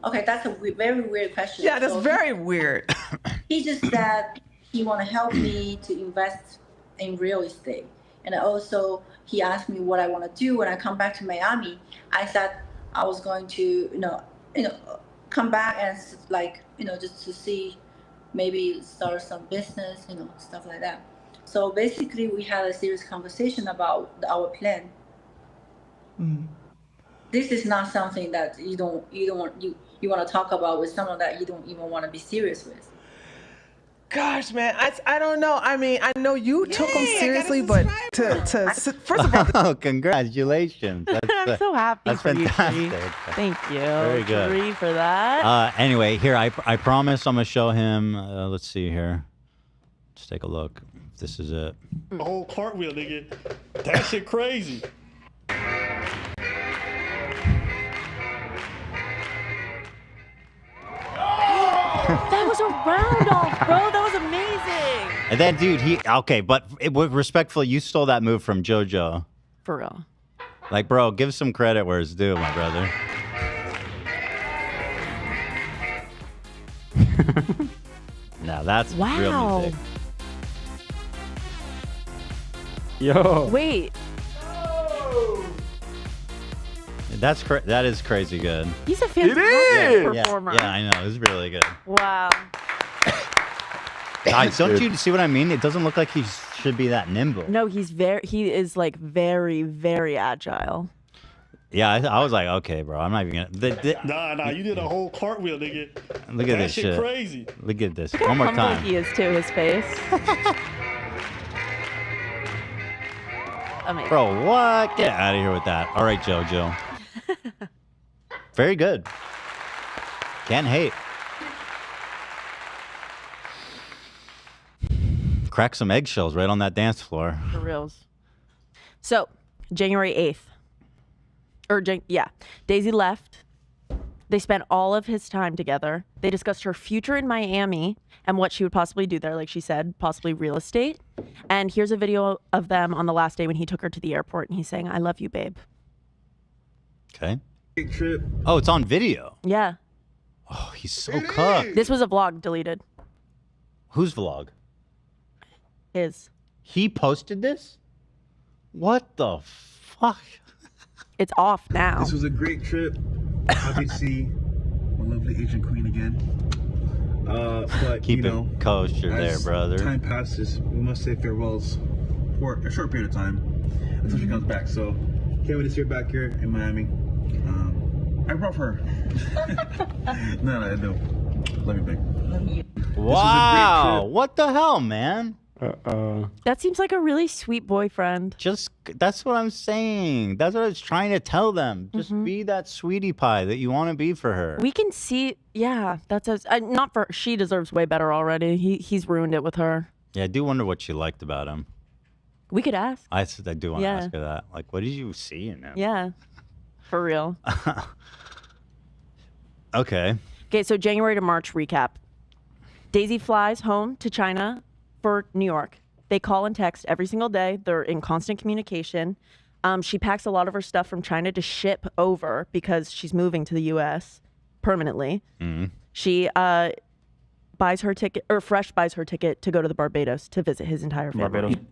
H: Okay, that's a very weird question.
G: Yeah, that's
H: So
G: very weird.
H: he just said he want to help me to invest in real estate. And also he asked me what I want to do when I come back to Miami. I said I was going to, come back and like, just to see, maybe start some business, stuff like that. So basically we had a serious conversation about our plan. This is not something that you want to talk about with someone that you don't even want to be serious with.
G: Gosh, man, I don't know. I mean, I know you took them seriously, but first of all,
A: Oh, congratulations.
B: I'm so happy
A: That's
B: for
A: fantastic.
B: you, Tree. Thank you,
A: Very good.
B: Tree, for that.
A: Anyway, here, I promise I'm going to show him. Let's see here. Let's take a look. This is it.
M: A whole cartwheel, nigga. That shit crazy.
B: That was a round off, bro. That was amazing.
A: And then, dude, respectfully, you stole that move from JoJo.
B: For real.
A: Like, bro, give some credit where it's due, my brother. Now that's real music.
I: Yo.
B: Wait.
A: That is crazy good.
B: He's a fantastic performer.
A: Yeah, I know. It's really good.
B: Wow.
A: Guys, don't you see what I mean? It doesn't look like he should be that nimble.
B: No, he is like very, very agile.
A: Yeah, I was like, okay, bro, I'm not even gonna.
M: Nah, you did a whole cartwheel, nigga.
A: Look at
M: that
A: this shit.
M: Crazy.
A: Look at this.
B: Look how
A: One more
B: humble
A: time.
B: he is too, his face. Amazing.
A: Bro, what? Get out of here with that. All right, JoJo. Very good. Can't hate. Crack some eggshells right on that dance floor.
B: For reals. So, January 8th. Daisy left. They spent all of his time together. They discussed her future in Miami and what she would possibly do there, like she said, possibly real estate. And here's a video of them on the last day when he took her to the airport and he's saying, I love you, babe.
A: Okay. Trip. Oh, it's on video.
B: Yeah.
A: Oh, he's so cooked.
B: This was a vlog deleted.
A: Whose vlog?
B: His.
A: He posted this? What the fuck?
B: It's off now.
O: This was a great trip. Happy to see my lovely Asian queen again. But
A: Keep it kosher there,
O: as
A: brother.
O: Time passes, we must say farewells for a short period of time until she comes back. So can't wait to see her back here in Miami. I brought her. No, I don't. Love you, babe. Love you.
A: Wow. What the hell, man?
B: That seems like a really sweet boyfriend.
A: That's what I'm saying. That's what I was trying to tell them. Just be that sweetie pie that you want to be for her.
B: We can see, not for, she deserves way better already. He's ruined it with her.
A: Yeah, I do wonder what she liked about him.
B: We could ask.
A: I do want to ask her that. Like, what did you see in him?
B: Yeah, for real.
A: Okay.
B: Okay, so January to March recap. Daisy flies home to China for New York. They call and text every single day. They're in constant communication. She packs a lot of her stuff from China to ship over because she's moving to the U.S. permanently. She buys her ticket, or Fresh buys her ticket to go to the Barbados to visit his entire family.
D: Barbados.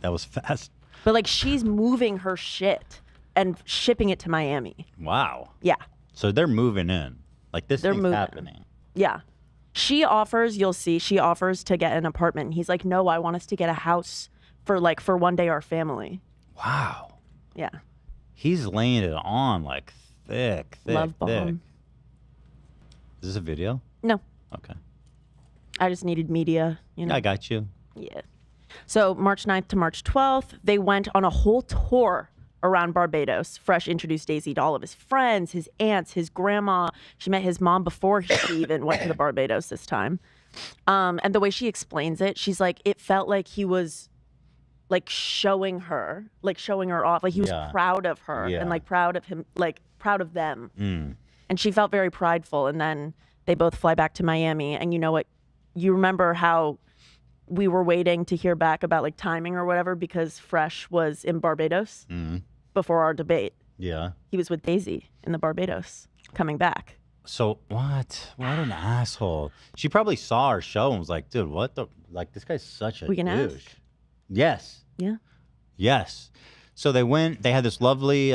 A: That was fast.
B: But like she's moving her shit and shipping it to Miami.
A: Wow.
B: Yeah.
A: So they're moving in. Like this thing's happening.
B: Yeah. She offers, you'll see, she offers to get an apartment. He's like, no, I want us to get a house for one day our family.
A: Wow.
B: Yeah.
A: He's laying it on like thick.
B: Love bomb.
A: Is this a video?
B: No.
A: Okay.
B: I just needed media,
A: I got you.
B: Yeah. So March 9th to March 12th, they went on a whole tour around Barbados. Fresh introduced Daisy to all of his friends, his aunts, his grandma. She met his mom before she even went to the Barbados this time. And the way she explains it, she's like, it felt like he was like showing her off. Like he was proud of her and like proud of him, like proud of them. And she felt very prideful. And then they both fly back to Miami. And you know what? You remember how we were waiting to hear back about like timing or whatever because Fresh was in Barbados before our debate.
A: Yeah.
B: He was with Daisy in the Barbados. coming back.
A: So what? What an asshole. She probably saw our show and was like, dude, what the? Like, this guy's such a
B: We can
A: douche.
B: ask.
A: Yes.
B: Yeah.
A: Yes. So they went, they had this lovely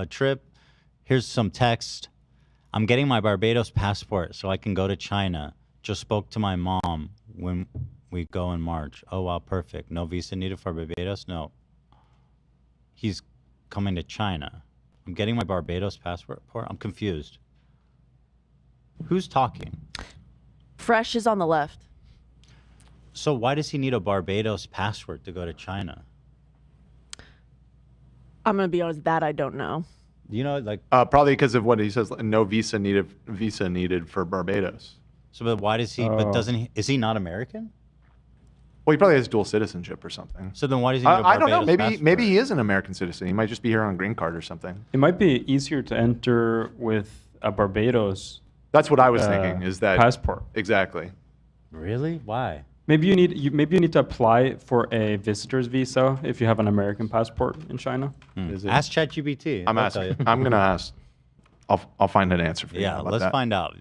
A: trip. Here's some text. I'm getting my Barbados passport so I can go to China. Just spoke to my mom when we go in March. Oh, wow, perfect. No visa needed for Barbados? No. He's coming to China. I'm getting my Barbados passport. I'm confused. Who's talking?
B: Fresh is on the left.
A: So why does he need a Barbados passport to go to China?
B: I'm going to be honest, that I don't know.
A: You know, like
C: probably because of what he says. No visa needed for Barbados.
A: So, but why does he? But doesn't he? Is he not American?
C: Well, he probably has dual citizenship or something.
A: So then why does he need a
C: I don't know.
A: Barbados
C: Maybe he is an American citizen. He might just be here on a green card or something.
I: It might be easier to enter with a Barbados.
C: That's what I was thinking. Is that
I: passport?
C: Exactly.
A: Really? Why?
I: Maybe you need to apply for a visitor's visa if you have an American passport in China.
A: Ask ChatGPT.
C: I'm asking. I'm gonna ask. I'll find an answer for you.
A: Yeah,
C: How about
A: let's
C: that?
A: find out.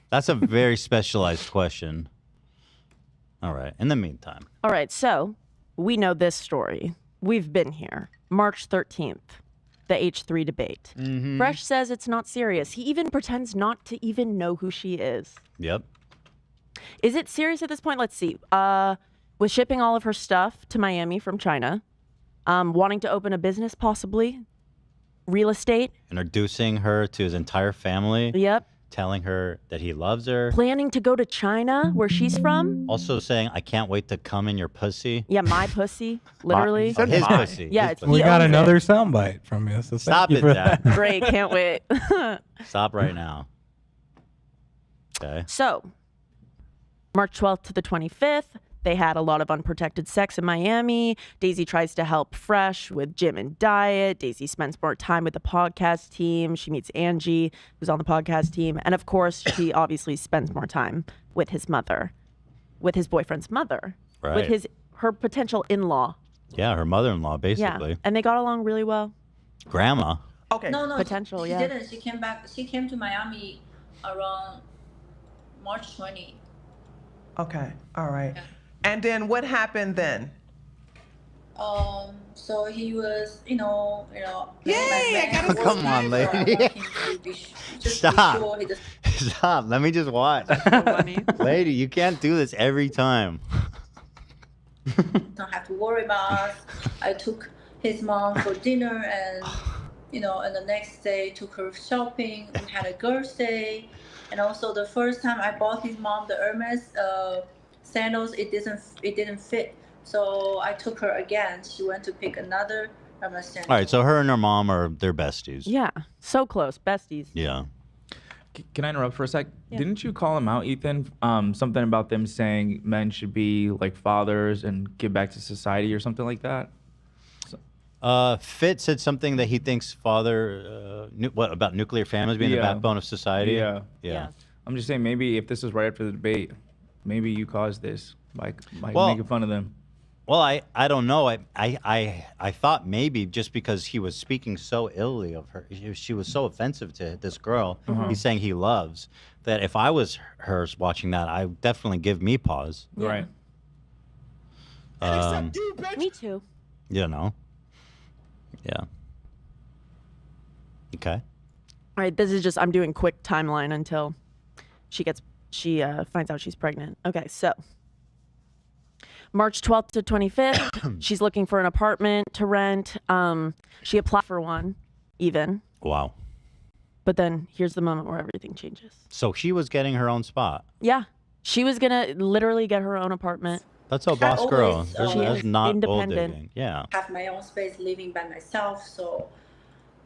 A: That's a very specialized question. All right. In the meantime,
B: All right, so we know this story. We've been here. March 13th, the H3 debate. Fresh says it's not serious. He even pretends not to even know who she is.
A: yep.
B: Is it serious at this point? Let's see. Was shipping all of her stuff to Miami from China, wanting to open a business possibly, real estate.
A: Introducing her to his entire family.
B: Yep.
A: Telling her that he loves her.
B: Planning to go to China, where she's from.
A: Also saying, I can't wait to come in your pussy.
B: Yeah, my pussy, literally.
A: Oh, his pussy.
B: Yeah,
A: His
B: it's
A: pussy.
J: We
B: he
J: got
B: owns it.
J: another soundbite from you. So
A: Stop
J: thank you
A: it,
J: for
A: Zach.
J: that.
B: Great, can't wait.
A: Stop right now. Okay.
B: So, March 12th to the 25th, they had a lot of unprotected sex in Miami. Daisy tries to help Fresh with gym and diet. Daisy spends more time with the podcast team. She meets Angie, who's on the podcast team. And of course, she obviously spends more time with his mother, with his boyfriend's mother,
A: Right.
B: with her potential in-law.
A: Yeah, her mother-in-law, basically.
B: Yeah, and they got along really well.
A: Grandma.
G: Okay.
H: No,
B: Potential,
H: she
B: yeah.
H: didn't. She came back. She came to Miami around March 20.
G: Okay. All right. And then what happened then?
H: So he was,
L: Yay, I got a
A: Come on, lady. Stop. Stop. Let me just watch. Lady, you can't do this every time.
H: Don't have to worry about us. I took his mom for dinner and and the next day took her shopping. We had a girls' day. And also the first time I bought his mom the Hermes sandals, it didn't fit. So I took her again. She went to pick another Hermes sandal.
A: All right, so her and her mom they're besties.
B: Yeah, so close, besties.
A: Yeah.
Q: Can I interrupt for a sec? Didn't you call him out, Ethan? Something about them saying men should be like fathers and give back to society or something like that?
A: Fit said something that he thinks what about nuclear families being the backbone of society?
Q: Yeah. I'm just saying maybe if this is right after the debate, maybe you caused this by
A: Well,
Q: making fun of them.
A: Well, I don't know. I thought maybe just because he was speaking so illy of her, she was so offensive to this girl. He's saying he loves that. If I was her watching that, I would definitely give me pause.
Q: Right.
B: Me too.
A: You know. Yeah. Okay.
B: All right, this is just, I'm doing quick timeline until she finds out she's pregnant. Okay, so March 12th to 25th, she's looking for an apartment to rent. She applied for one, even.
A: Wow.
B: But then here's the moment where everything changes.
A: So she was getting her own spot.
B: Yeah, she was gonna literally get her own apartment.
A: That's a boss girl.
H: She
A: That's
H: is
A: not gold
B: independent.
A: digging. Yeah.
H: Have my own space living by myself, so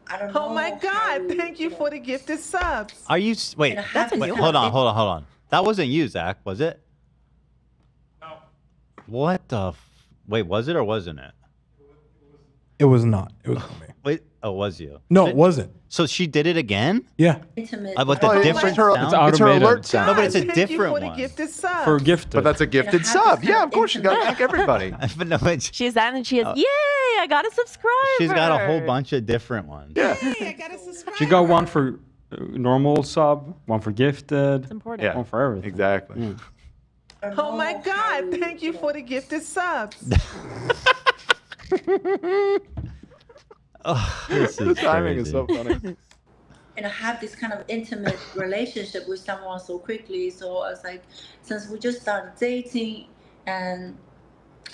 H: I don't know.
G: Oh my God! Thank you for the gifted subs.
A: Are you wait?
H: That's a
A: wait
H: new
A: hold
H: one.
A: on, hold on, hold on. That wasn't you, Zach, was it? No. What the? Wait, was it or wasn't it?
J: It was not. It was not me.
A: Wait, oh, it was you?
J: No, it wasn't.
A: So she did it again?
J: Yeah.
H: Intimate.
A: With the different sound?
J: It's her alert
G: sound.
A: No, but it's a
G: Thank you
A: different
G: for the
A: one.
G: gifted subs.
J: For gifted.
C: But that's a gifted sub. Yeah, of course she's got to thank everybody.
A: But no,
B: She has that, and she has, yay! I got a subscriber.
A: she's got a whole bunch of different ones.
C: Yeah.
L: Hey, I got a subscriber.
I: She got one for normal sub, one for gifted. It's
B: important.
C: Yeah.
I: One for everything.
C: Exactly.
G: Oh my God! Thank you for the gifted subs.
A: This
C: The
A: is
C: timing is so
A: crazy.
C: funny.
H: And have this kind of intimate relationship with someone so quickly. So I was like, since we just started dating, and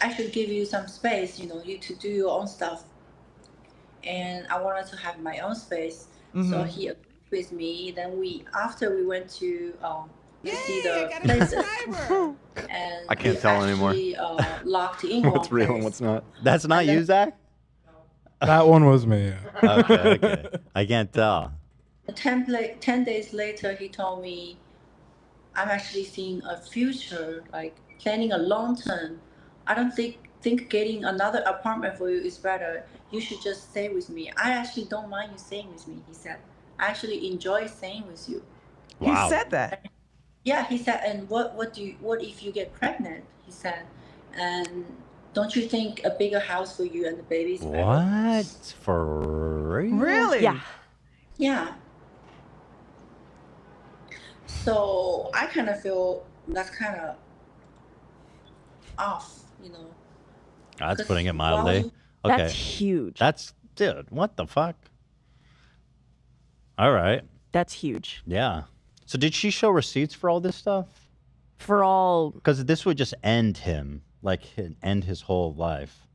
H: I should give you some space, you to do your own stuff. And I wanted to have my own space. So he agreed with me. Then after we went to see the places, and
C: I can't
H: we
C: tell anymore.
H: actually, locked in
C: What's
H: one
C: real
H: place.
C: and what's not.
A: That's not you, Zach?
J: That one was me. Yeah.
A: Okay. I can't tell.
H: 10 days later, he told me, I'm actually seeing a future, like planning a long term. I don't think getting another apartment for you is better. You should just stay with me. I actually don't mind you staying with me, he said. I actually enjoy staying with you.
A: Wow.
G: He said that.
H: Yeah, he said, and what if you get pregnant? He said, and don't you think a bigger house for you and the baby's better?
A: What? For real?
G: Really?
B: Yeah.
H: Yeah. So I kind of feel that's kind of off,
A: That's
H: 'Cause
A: putting it
H: why
A: mildly.
H: would
A: Okay.
B: That's huge.
A: Dude, what the fuck? All right.
B: That's huge.
A: Yeah. So did she show receipts for all this stuff?
B: For all.
A: Because this would just end him, end his whole life.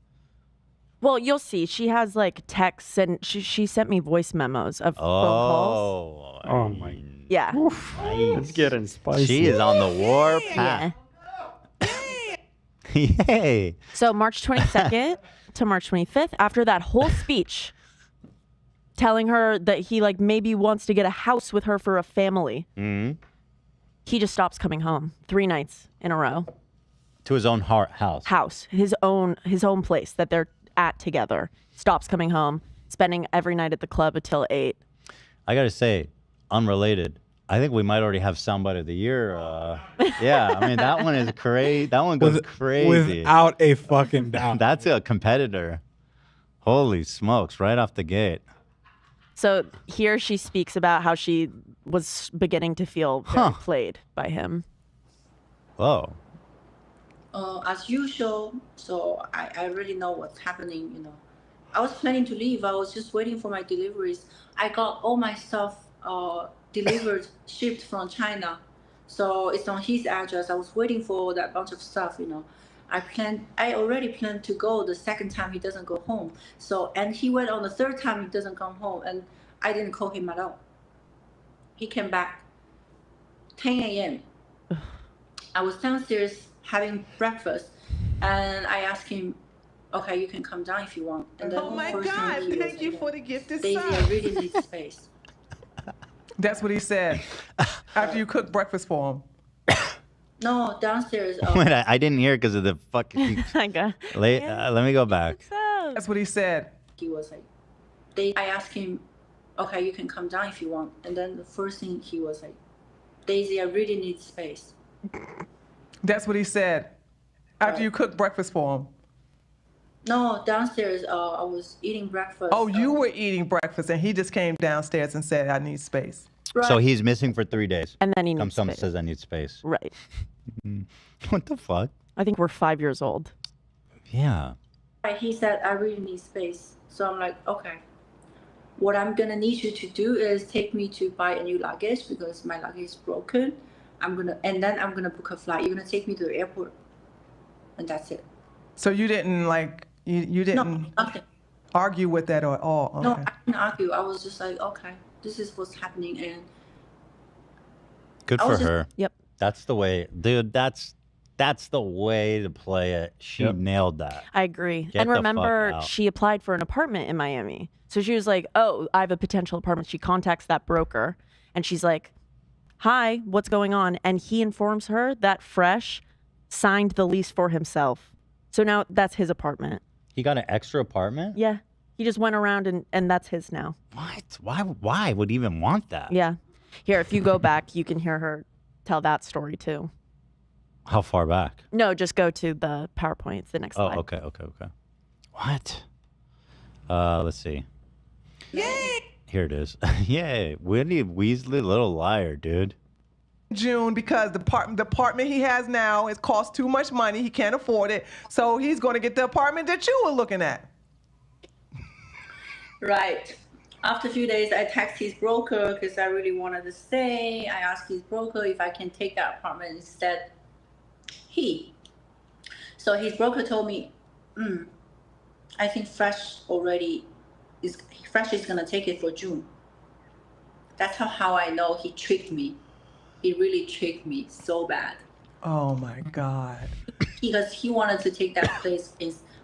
B: Well, you'll see. She has like texts, and she sent me voice memos of phone calls.
I: Oh my.
B: Yeah.
I: It's getting spicy.
A: She is on the war path. Yay.
B: So March 22nd to March 25th, after that whole speech telling her that he maybe wants to get a house with her for a family, he just stops coming home 3 nights in a row.
A: To his own house.
B: His own place that they're at together. Stops coming home, spending every night at the club until 8.
A: I got to say, unrelated, I think we might already have soundbite of the year. Yeah, I mean, that one is crazy. That one goes crazy.
J: Without a fucking doubt.
A: That's a competitor. Holy smokes, right off the gate.
B: So here she speaks about how she was beginning to feel very played by him.
A: Whoa.
H: As usual, so I really know what's happening, I was planning to leave. I was just waiting for my deliveries. I got all my stuff delivered, shipped from China. So it's on his address. I was waiting for that bunch of stuff, I already planned to go the second time he doesn't go home. So, and he went on the third time he doesn't come home, and I didn't call him at all. He came back 10 a.m. I was downstairs having breakfast, and I asked him, okay, you can come down if you want. And then
G: Oh my
H: first thing
G: God!
H: he was
G: Thank you
H: like,
G: for the gifted
H: Daisy, I
G: subs.
H: really need space.
G: That's what he said after you cooked breakfast for him.
H: No, downstairs.
A: Wait, I didn't hear because of the fucking. Let me go back.
G: That's what he said.
H: He was like, I asked him, okay, you can come down if you want. And then the first thing he was like, Daisy, I really need space.
G: That's what he said after you cooked breakfast for him.
H: No, downstairs, I was eating breakfast.
G: Oh, you were eating breakfast, and he just came downstairs and said, I need space.
A: So he's missing for 3 days.
B: And then he needs
A: comes home and
B: space.
A: says, I need space.
B: Right.
A: What the fuck?
B: I think we're 5 years old.
A: Yeah.
H: He said, I really need space. So I'm like, okay. What I'm gonna need you to do is take me to buy a new luggage because my luggage is broken. And then I'm gonna book a flight. You're gonna take me to the airport. And that's it.
G: So you didn't you didn't argue with that at all? Okay.
H: No, I didn't argue. I was just like, okay, this is what's happening, and
A: Good
H: I
A: for
H: was just-
A: her.
B: Yep.
A: That's the way, dude. That's the way to play it. She nailed that.
B: I agree.
A: Get
B: and
A: the fuck
B: remember,
A: out.
B: she applied for an apartment in Miami. So she was like, oh, I have a potential apartment. She contacts that broker and she's like, hi, what's going on? And he informs her that Fresh signed the lease for himself. So now that's his apartment.
A: He got an extra apartment?
B: Yeah. He just went around and that's his now.
A: What? Why would he even want that?
B: Yeah. Here, if you go back, you can hear her tell that story too.
A: How far back?
B: No, just go to the PowerPoint. It's the next slide.
A: Oh, okay. What? Let's see.
G: Yay!
A: Here it is. Yay, Winnie Weasley, little liar, dude.
G: June, because the apartment he has now it costs too much money. He can't afford it, so he's going to get the apartment that you were looking at.
H: Right. After a few days, I text his broker because I really wanted to stay. I asked his broker if I can take that apartment instead. So his broker told me, I think Fresh is gonna take it for June. That's how I know he tricked me. He really tricked me so bad.
G: Oh my God.
H: Because he wanted to take that place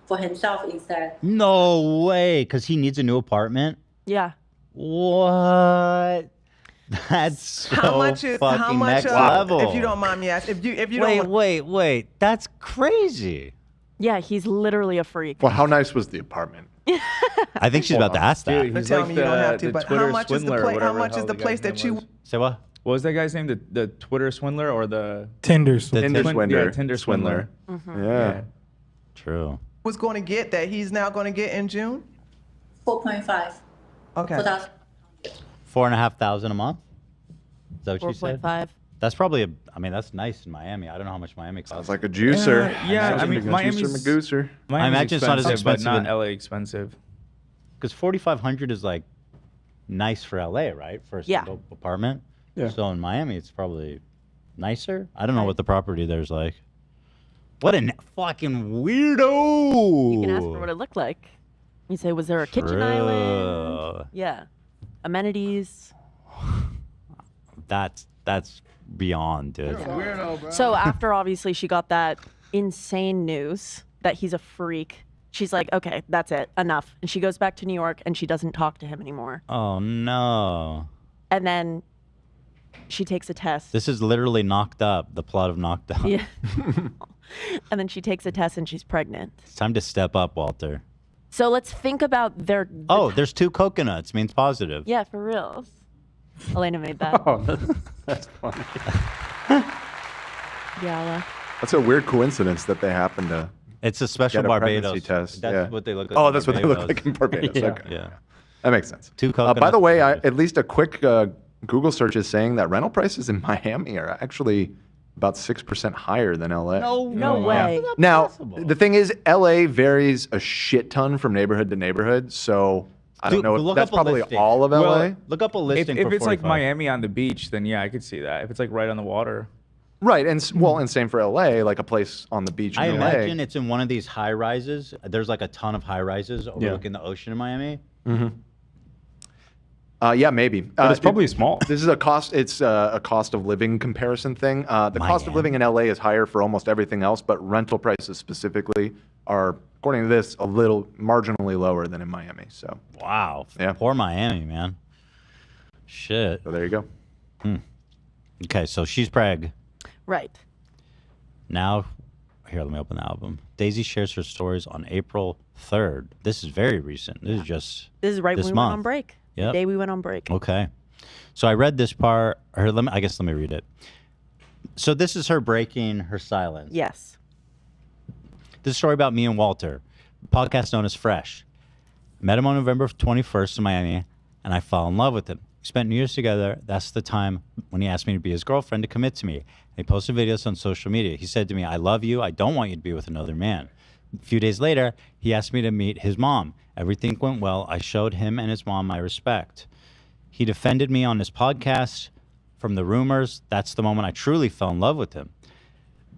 H: for himself instead.
A: No way, because he needs a new apartment?
B: Yeah.
A: What? That's so
G: how much
A: next level.
G: If you don't mind me asking, if you don't
A: Wait. That's crazy.
B: Yeah, he's literally a freak.
C: Well, how nice was the apartment?
A: I think she's about to ask that.
R: Dude, he's
G: tell
R: like
G: me you don't have to,
R: the
G: but
R: Twitter
G: how much is the
R: swindler or
G: place? How
R: whatever
G: much
R: the
G: is
R: hell
G: the
R: the
G: place
R: guy's
G: that
R: name
G: you?
R: was.
A: Say what?
Q: What was that guy's name? The Twitter swindler or the
J: Tinder
C: Tinder swindler.
Q: Yeah, Tinder swindler.
C: Yeah.
A: True.
G: Was going to get that he's now going to get in June?
H: 4.5.
G: Okay.
H: 4,000.
A: 4,500 a month? Is that what you said?
B: 4.5.
A: That's probably that's nice in Miami. I don't know how much Miami costs.
C: Sounds like a juicer.
Q: Yeah,
C: Sounds
Q: I mean,
C: like a
Q: Miami's
C: Magooser.
A: I imagine it's not as expensive
Q: but
A: in-
Q: not LA expensive.
A: Because 4,500 is like nice for LA, right? For a
B: Yeah.
A: single apartment.
J: Yeah.
A: So in Miami, it's probably nicer. I don't know what the property there's like. What a fucking weirdo!
B: You can ask her what it looked like. You say, was there a kitchen island? Yeah. Amenities.
A: That's beyond, dude.
K: Weirdo, bro.
B: So after obviously she got that insane news that he's a freak, she's like, okay, that's it, enough. And she goes back to New York and she doesn't talk to him anymore.
A: Oh no.
B: And then she takes a test.
A: This is literally Knocked Up, the plot of Knocked Up.
B: Yeah. And then she takes a test and she's pregnant.
A: It's time to step up, Walter.
B: So let's think about
A: Oh, there's 2 coconuts. Means positive.
B: Yeah, for real. Elena made that.
I: Oh, that's funny.
B: Yeah.
C: That's a weird coincidence that they happen to.
A: It's a special
C: get a
A: Barbados
C: pregnancy test.
A: That's
C: yeah.
A: what they look like.
C: Oh,
A: in
C: that's what they look
A: Barbados.
C: like in Barbados.
A: Yeah.
C: Okay.
A: Yeah.
C: That makes sense.
A: 2
C: By
A: coconuts.
C: the way, at least a quick Google search is saying that rental prices in Miami are actually about 6% higher than LA.
B: No way.
C: Now, the thing is, LA varies a shit ton from neighborhood to neighborhood. So I don't know.
A: look
C: That's
A: up a
C: probably
A: listing.
C: all of LA.
Q: Well,
A: Look up a listing
Q: If
A: for
Q: it's like
A: 45.
Q: Miami on the beach, then yeah, I could see that. If it's like right on the water.
C: Right. And and same for LA, like a place on the beach in
A: I
C: LA.
A: imagine it's in one of these high rises. There's like a ton of high rises overlooking the ocean in Miami.
C: Mm-hmm. Yeah, maybe.
I: But it's probably small.
C: This is a cost. It's a cost of living comparison thing. The cost of living in LA is higher for almost everything else, but rental prices specifically are, according to this, a little marginally lower than in Miami. So
A: Wow.
C: Yeah.
A: Poor Miami, man. Shit.
C: there you go.
A: Okay, so she's preg.
B: Right.
A: Now, here, let me open the album. Daisy shares her stories on April 3rd. This is very recent. This is just
B: This is right
A: this
B: when we
A: month.
B: went on break.
A: Yep.
B: The day we went on break.
A: Okay. So I read this part. Let me read it. So this is her breaking her silence.
B: Yes.
A: This is a story about me and Walter, podcast known as Fresh. Met him on November 21st in Miami, and I fell in love with him. We spent New Year's together. That's the time when he asked me to be his girlfriend to commit to me. He posted videos on social media. He said to me, I love you. I don't want you to be with another man. A few days later, he asked me to meet his mom. Everything went well. I showed him and his mom my respect. He defended me on his podcast from the rumors. That's the moment I truly fell in love with him.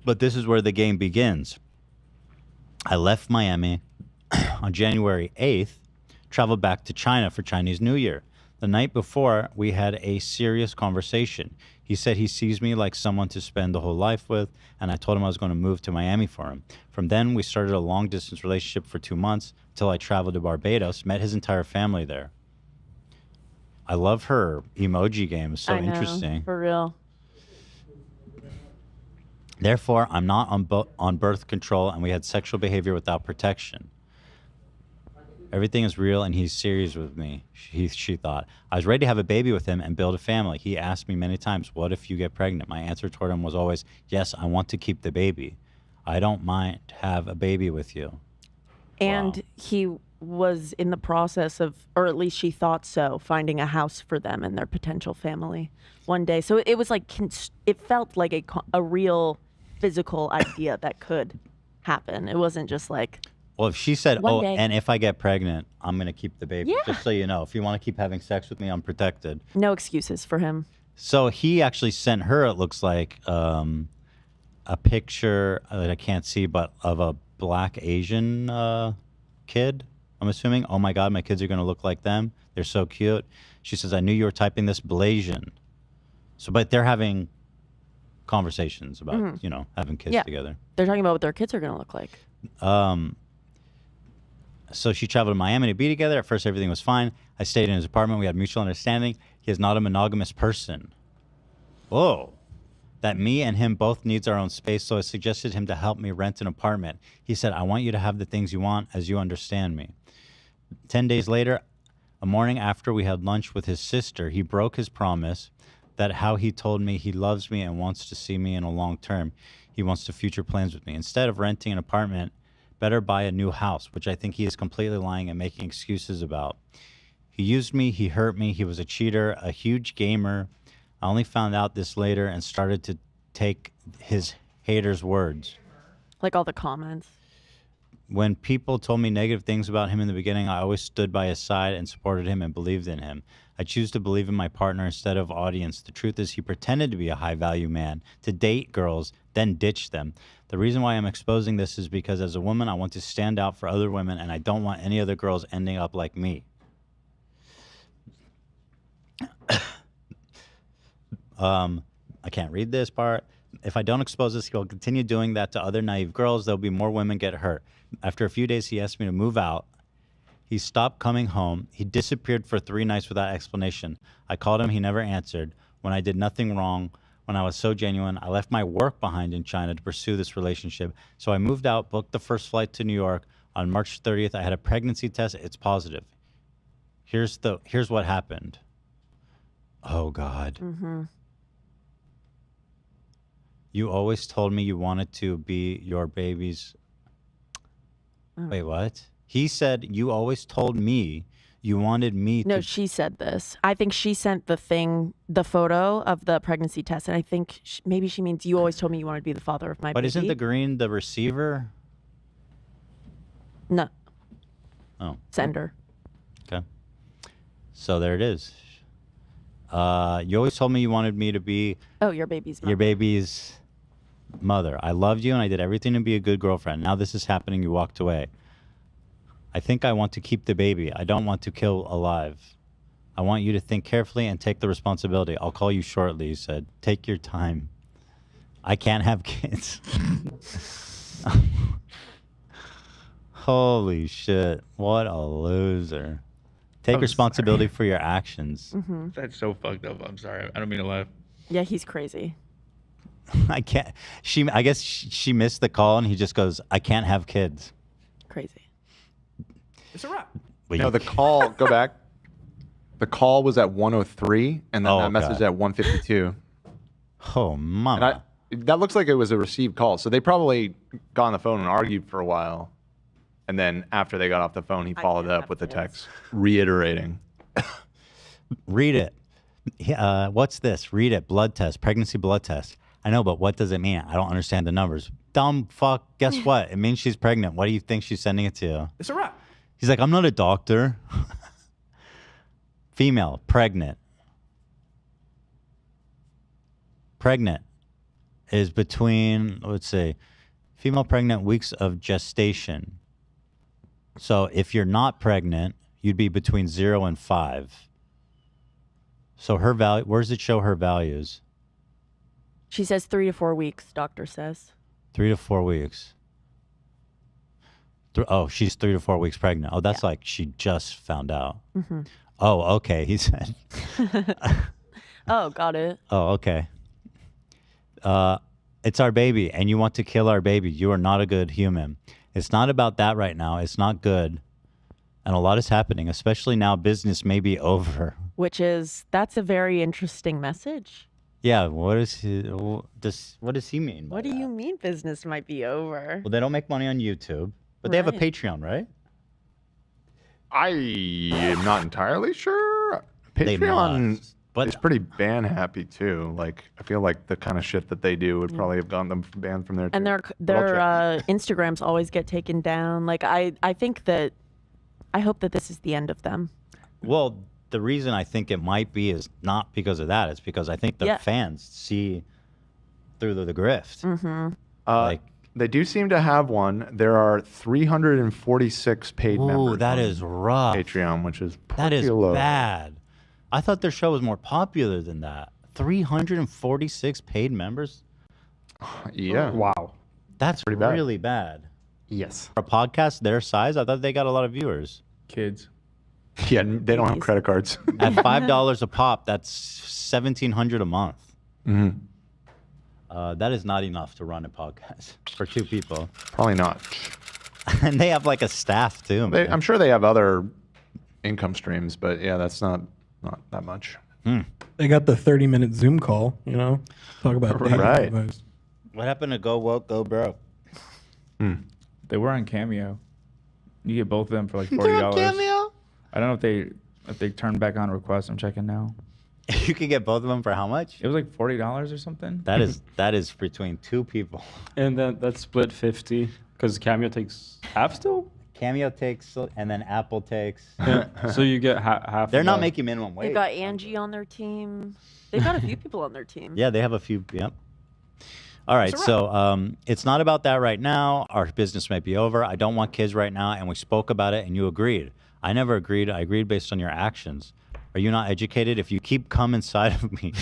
A: But this is where the game begins. I left Miami on January 8th, traveled back to China for Chinese New Year. The night before, we had a serious conversation. He said he sees me like someone to spend the whole life with, and I told him I was going to move to Miami for him. From then, we started a long-distance relationship for 2 months until I traveled to Barbados, met his entire family there. I love her emoji game. It's so
B: I know,
A: interesting.
B: For real.
A: Therefore, I'm not on birth control, and we had sexual behavior without protection. Everything is real, and he's serious with me, she thought. I was ready to have a baby with him and build a family. He asked me many times, what if you get pregnant? My answer toward him was always, yes, I want to keep the baby. I don't mind to have a baby with you.
B: And he was in the process of, or at least she thought so, finding a house for them and their potential family one day. So it was like, it felt like a real physical idea that could happen. It wasn't just like,
A: Well, if she said,
B: One
A: "Oh,
B: day.
A: and if I get pregnant, I'm gonna keep the baby,"
B: Yeah.
A: just so you know, if you want to keep having sex with me, I'm protected.
B: no excuses for him.
A: So he actually sent her, it looks like, a picture that I can't see, but of a black Asian kid. I'm assuming. Oh my God, my kids are gonna look like them. They're so cute. She says, "I knew you were typing this, Blasian." So, but they're having conversations about,
B: Mhm.
A: having kids
B: Yeah.
A: together.
B: They're talking about what their kids are going to look like.
A: So she traveled to Miami to be together. At first, everything was fine. I stayed in his apartment. We had mutual understanding. He is not a monogamous person. Whoa. That me and him both needs our own space, so I suggested him to help me rent an apartment. He said, "I want you to have the things you want as you understand me." 10 days later, a morning after we had lunch with his sister, he broke his promise that how he told me he loves me and wants to see me in a long term. He wants to future plans with me. Instead of renting an apartment, better buy a new house, which I think he is completely lying and making excuses about. He used me, he hurt me, he was a cheater, a huge gamer. I only found out this later and started to take his haters' words.
B: Like all the comments.
A: When people told me negative things about him in the beginning, I always stood by his side and supported him and believed in him. I choose to believe in my partner instead of audience. The truth is he pretended to be a high-value man, to date girls, then ditch them. The reason why I'm exposing this is because as a woman, I want to stand out for other women, and I don't want any other girls ending up like me. I can't read this part. If I don't expose this, he'll continue doing that to other naive girls. There'll be more women get hurt. After a few days, he asked me to move out. He stopped coming home. He disappeared for 3 nights without explanation. I called him. He never answered. When I did nothing wrong, when I was so genuine, I left my work behind in China to pursue this relationship. So I moved out, booked the first flight to New York. On March 30th, I had a pregnancy test. It's positive. Here's what happened. Oh, God.
B: Mm-hmm.
A: You always told me you wanted to be your baby's... Wait, what? He said you always told me you wanted me
B: No,
A: to...
B: she said this. I think she sent the photo of the pregnancy test, and I think maybe she means you always told me you wanted to be the father of my
A: But
B: baby.
A: isn't the green the receiver?
B: No.
A: Oh.
B: Sender.
A: Okay. So there it is. You always told me you wanted me to be...
B: Oh, your baby's mom.
A: Your baby's mother. I loved you and I did everything to be a good girlfriend. Now this is happening. You walked away. I think I want to keep the baby. I don't want to kill alive. I want you to think carefully and take the responsibility. I'll call you shortly, he said. Take your time. I can't have kids. Holy shit. What a loser. Take responsibility for your actions.
B: Mm-hmm.
Q: That's so fucked up. I'm sorry. I don't mean to laugh.
B: Yeah, he's crazy.
A: I can't. I guess she missed the call and he just goes, I can't have kids.
B: Crazy.
D: It's a wrap.
C: No, the call, go back. The call was at 103 and then that message
A: God.
C: at 152.
A: Oh, mama.
C: And that looks like it was a received call. So they probably got on the phone and argued for a while. And then after they got off the phone, he followed up with a text reiterating.
A: Read it. What's this? Read it. Blood test. Pregnancy blood test. I know, but what does it mean? I don't understand the numbers. Dumb fuck. Guess what? It means she's pregnant. What do you think she's sending it to?
D: It's a wrap.
A: He's like, I'm not a doctor. Female, pregnant. Pregnant is between, let's say, female pregnant weeks of gestation. So if you're not pregnant, you'd be between 0 and 5. So her value, where does it show her values?
B: She says 3 to 4 weeks, doctor says.
A: 3 to 4 weeks. She's 3 to 4 weeks pregnant. Oh, that's like she just found out.
B: Mm-hmm.
A: Oh, okay. He said.
B: Oh, got it.
A: Oh, okay. It's our baby, and you want to kill our baby. You are not a good human. It's not about that right now. It's not good. And a lot is happening, especially now business may be over.
B: That's a very interesting message.
A: Yeah, what does he mean by
B: What do
A: that?
B: you mean business might be over?
A: Well, they don't make money on YouTube, but they have a
B: Right.
A: Patreon, right?
C: I am not entirely sure.
A: They
C: Patreon
A: must, but
C: is pretty ban happy too. Like I feel like the kind of shit that they do would probably have gotten them banned from there too.
B: And their Instagrams always get taken down. Like I think that I hope that this is the end of them.
A: Well, the reason I think it might be is not because of that. It's because I think the fans see through the grift.
B: Mm-hmm.
C: They do seem to have one. There are 346 paid members.
A: That
C: on
A: is rough.
C: Patreon, which is
A: That
C: pretty
A: is
C: low.
A: bad. I thought their show was more popular than that. 346 paid members?
C: Yeah.
I: Wow.
A: That's
C: Pretty bad.
A: really bad.
I: Yes.
A: For a podcast their size, I thought they got a lot of viewers.
Q: Kids.
C: Yeah, they don't have credit cards.
A: At $5 a pop, that's $1,700 a month.
C: Mm-hmm.
A: That is not enough to run a podcast for two people.
C: Probably not.
A: And they have like a staff too. Man.
C: I'm sure they have other income streams, but yeah, that's not that much.
J: They got the 30-minute Zoom call, you know? Talk about dating
C: Right.
J: advice.
A: What happened to Go Woke, Go Broke?
Q: They were on Cameo. You get both of them for like $40.
A: They're on Cameo?
Q: I don't know if they turned back on request. I'm checking now.
A: You could get both of them for how much?
Q: It was like $40 or something.
A: That is between two people.
I: And then that's split 50 because Cameo takes half still.
A: Cameo takes, and then Apple takes.
I: Yeah. So you get half.
A: They're
I: of
A: not
I: that.
A: making minimum wage.
B: They've got Angie on their team. They've got a few people on their team.
A: Yeah, they have a few. Yep. All right, so it's not about that right now. Our business might be over. I don't want kids right now, and we spoke about it, and you agreed. I never agreed. I agreed based on your actions. Are you not educated? If you keep coming inside of me,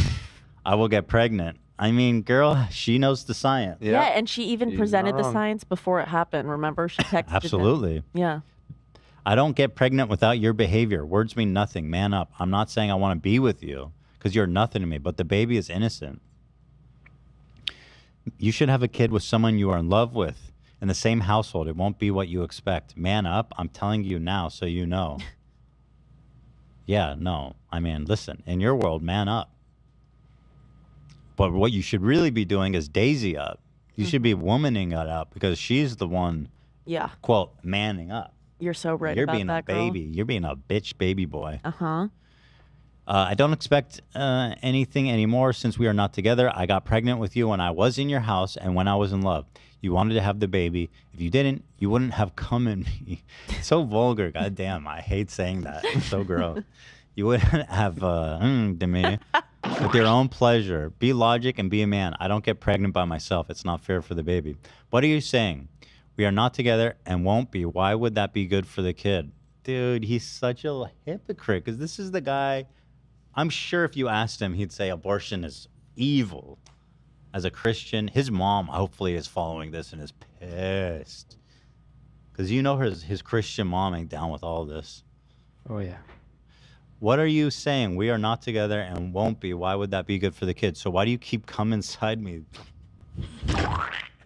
A: I will get pregnant. I mean, girl, she knows the science.
B: Yeah, and she even presented the
C: wrong.
B: science before it happened. Remember, she texted.
A: Absolutely.
B: Yeah.
A: I don't get pregnant without your behavior. Words mean nothing. Man up. I'm not saying I want to be with you because you're nothing to me, but the baby is innocent. You should have a kid with someone you are in love with in the same household. It won't be what you expect. Man up. I'm telling you now so you know. Yeah, no. I mean, listen, in your world, man up. But what you should really be doing is daisy up. You should be womaning it up because she's the one,
B: Yeah.
A: quote, manning up.
B: You're so right
A: You're
B: about
A: being
B: that,
A: a
B: girl.
A: baby. You're being a bitch baby boy.
B: Uh-huh.
A: I don't expect anything anymore since we are not together. I got pregnant with you when I was in your house and when I was in love. You wanted to have the baby. If you didn't, you wouldn't have come in me. So vulgar. God damn. I hate saying that. It's so gross. You wouldn't have to me with your own pleasure. Be logic and be a man. I don't get pregnant by myself. It's not fair for the baby. What are you saying? We are not together and won't be. Why would that be good for the kid? Dude, he's such a hypocrite because this is the guy. I'm sure if you asked him, he'd say abortion is evil. As a Christian, his mom hopefully is following this and is pissed. Because you know his Christian mom ain't down with all this.
I: Oh, yeah.
A: What are you saying? We are not together and won't be. Why would that be good for the kids? So why do you keep coming inside me?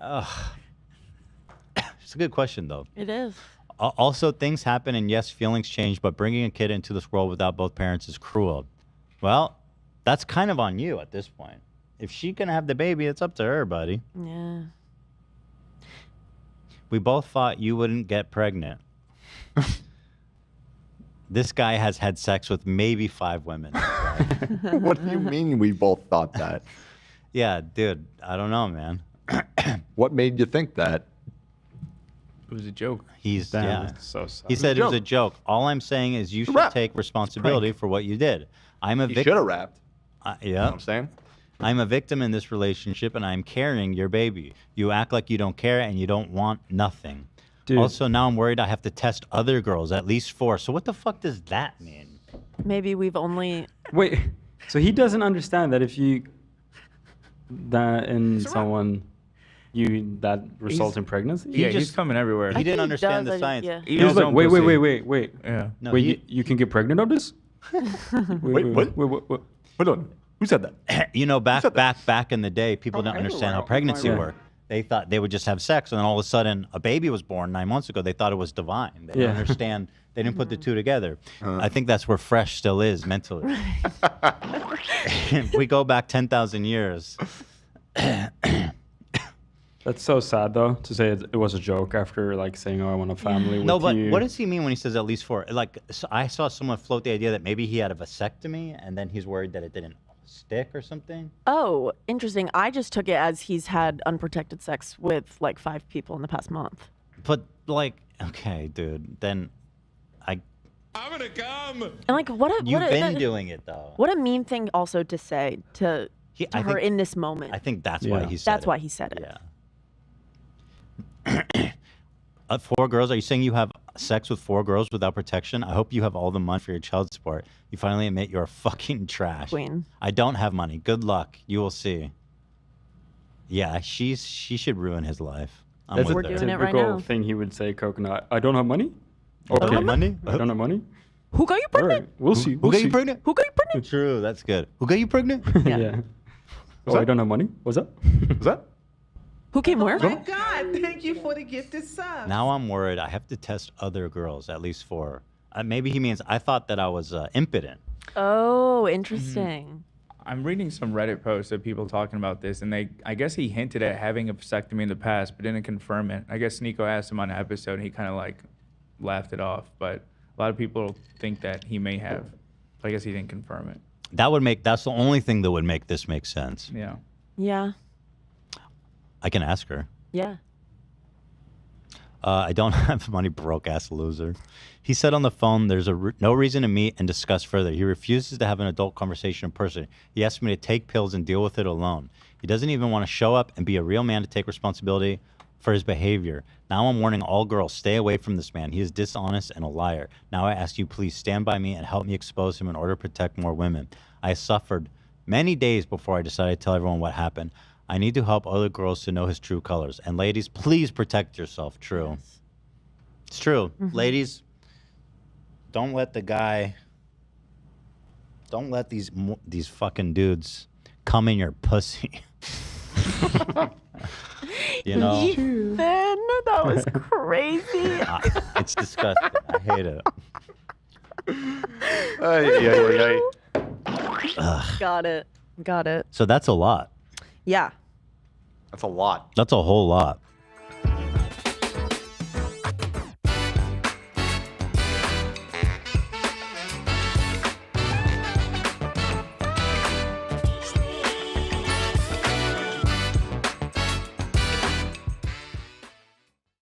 A: Ugh. It's a good question, though.
B: It is.
A: Also, things happen, and yes, feelings change, but bringing a kid into this world without both parents is cruel. Well, that's kind of on you at this point. If she can have the baby, it's up to her, buddy.
B: Yeah.
A: We both thought you wouldn't get pregnant. This guy has had sex with maybe 5 women.
C: What do you mean we both thought that?
A: Yeah, dude, I don't know, man.
C: What made you think that?
Q: It was a joke.
I: So sad.
A: He said it was a joke. All I'm saying is you should take responsibility for what you did. I'm a victim.
C: Should have rapped.
A: Yeah.
C: You know what I'm saying?
A: I'm a victim in this relationship, and I'm carrying your baby. You act like you don't care, and you don't want nothing.
I: Dude.
A: Also, now I'm worried I have to test other girls, at least 4. So what the fuck does that mean?
B: Maybe we've only.
I: Wait, so he doesn't understand that if you that in someone that results in pregnancy?
Q: Yeah, he's coming everywhere.
A: He didn't understand the science.
I: He was like, wait.
Q: Yeah.
A: No,
I: wait, you can get pregnant of this?
C: Wait, what? Hold on. Who said that?
A: You know, back in the day, people didn't understand how pregnancy
I: Yeah.
A: worked. They thought they would just have sex, and then all of a sudden, a baby was born 9 months ago. They thought it was divine. They didn't understand. They didn't put the two together. I think that's where Fresh still is mentally. We go back 10,000 years.
I: That's so sad though to say it was a joke after like saying, "Oh, I want a family with
A: No, but
I: you."
A: what does he mean when he says at least 4? Like, so I saw someone float the idea that maybe he had a vasectomy and then he's worried that it didn't stick or something.
B: Oh, interesting. I just took it as he's had unprotected sex with like 5 people in the past month.
A: But like, okay, dude, then
R: I'm gonna come.
B: And like,
A: You've been doing it though.
B: What a mean thing also to say to
A: I
B: her
A: think-
B: in this moment.
A: I think that's why he said
B: That's
A: it.
B: why he said it.
A: Yeah. 4 girls? Are you saying you have sex with 4 girls without protection? I hope you have all the money for your child support. You finally admit you're fucking trash.
B: Queen.
A: I don't have money. Good luck. You will see. Yeah, she should ruin his life. I'm
I: That's
A: with
I: a
A: her.
I: typical thing he would say, Coconut. I don't have money.
A: I don't
I: Okay.
A: have money?
I: I don't have money.
B: Who got you pregnant?
I: All right, we'll see.
A: Who
I: We'll
A: got
I: see.
A: you pregnant?
B: Who got you pregnant?
A: True, that's good. Who got you pregnant?
I: Yeah. Oh, I don't have money. What's that?
C: What's that?
B: Who came where?
G: Oh my God! Thank you for the gifted sub.
A: Now I'm worried. I have to test other girls, at least 4. Maybe he means I thought that I was impotent.
B: Oh, interesting.
Q: I'm reading some Reddit posts of people talking about this, and I guess he hinted at having a vasectomy in the past, but didn't confirm it. I guess Nico asked him on an episode, and he kind of like laughed it off. But a lot of people think that he may have. But I guess he didn't confirm it.
A: That's the only thing that would make this make sense.
Q: Yeah.
B: Yeah.
A: I can ask her.
B: Yeah.
A: I don't have money, broke ass loser. He said on the phone, there's no reason to meet and discuss further. He refuses to have an adult conversation in person. He asked me to take pills and deal with it alone. He doesn't even want to show up and be a real man to take responsibility for his behavior. Now I'm warning all girls, stay away from this man. He is dishonest and a liar. Now I ask you, please stand by me and help me expose him in order to protect more women. I suffered many days before I decided to tell everyone what happened. I need to help other girls to know his true colors. And ladies, please protect yourself. True. Yes. It's true. Mm-hmm. Ladies, don't let these fucking dudes come in your pussy. You know?
B: Ethan, that was crazy.
A: It's disgusting. I hate it.
B: Got it.
A: So that's a lot.
B: Yeah.
C: That's a lot.
A: That's a whole lot.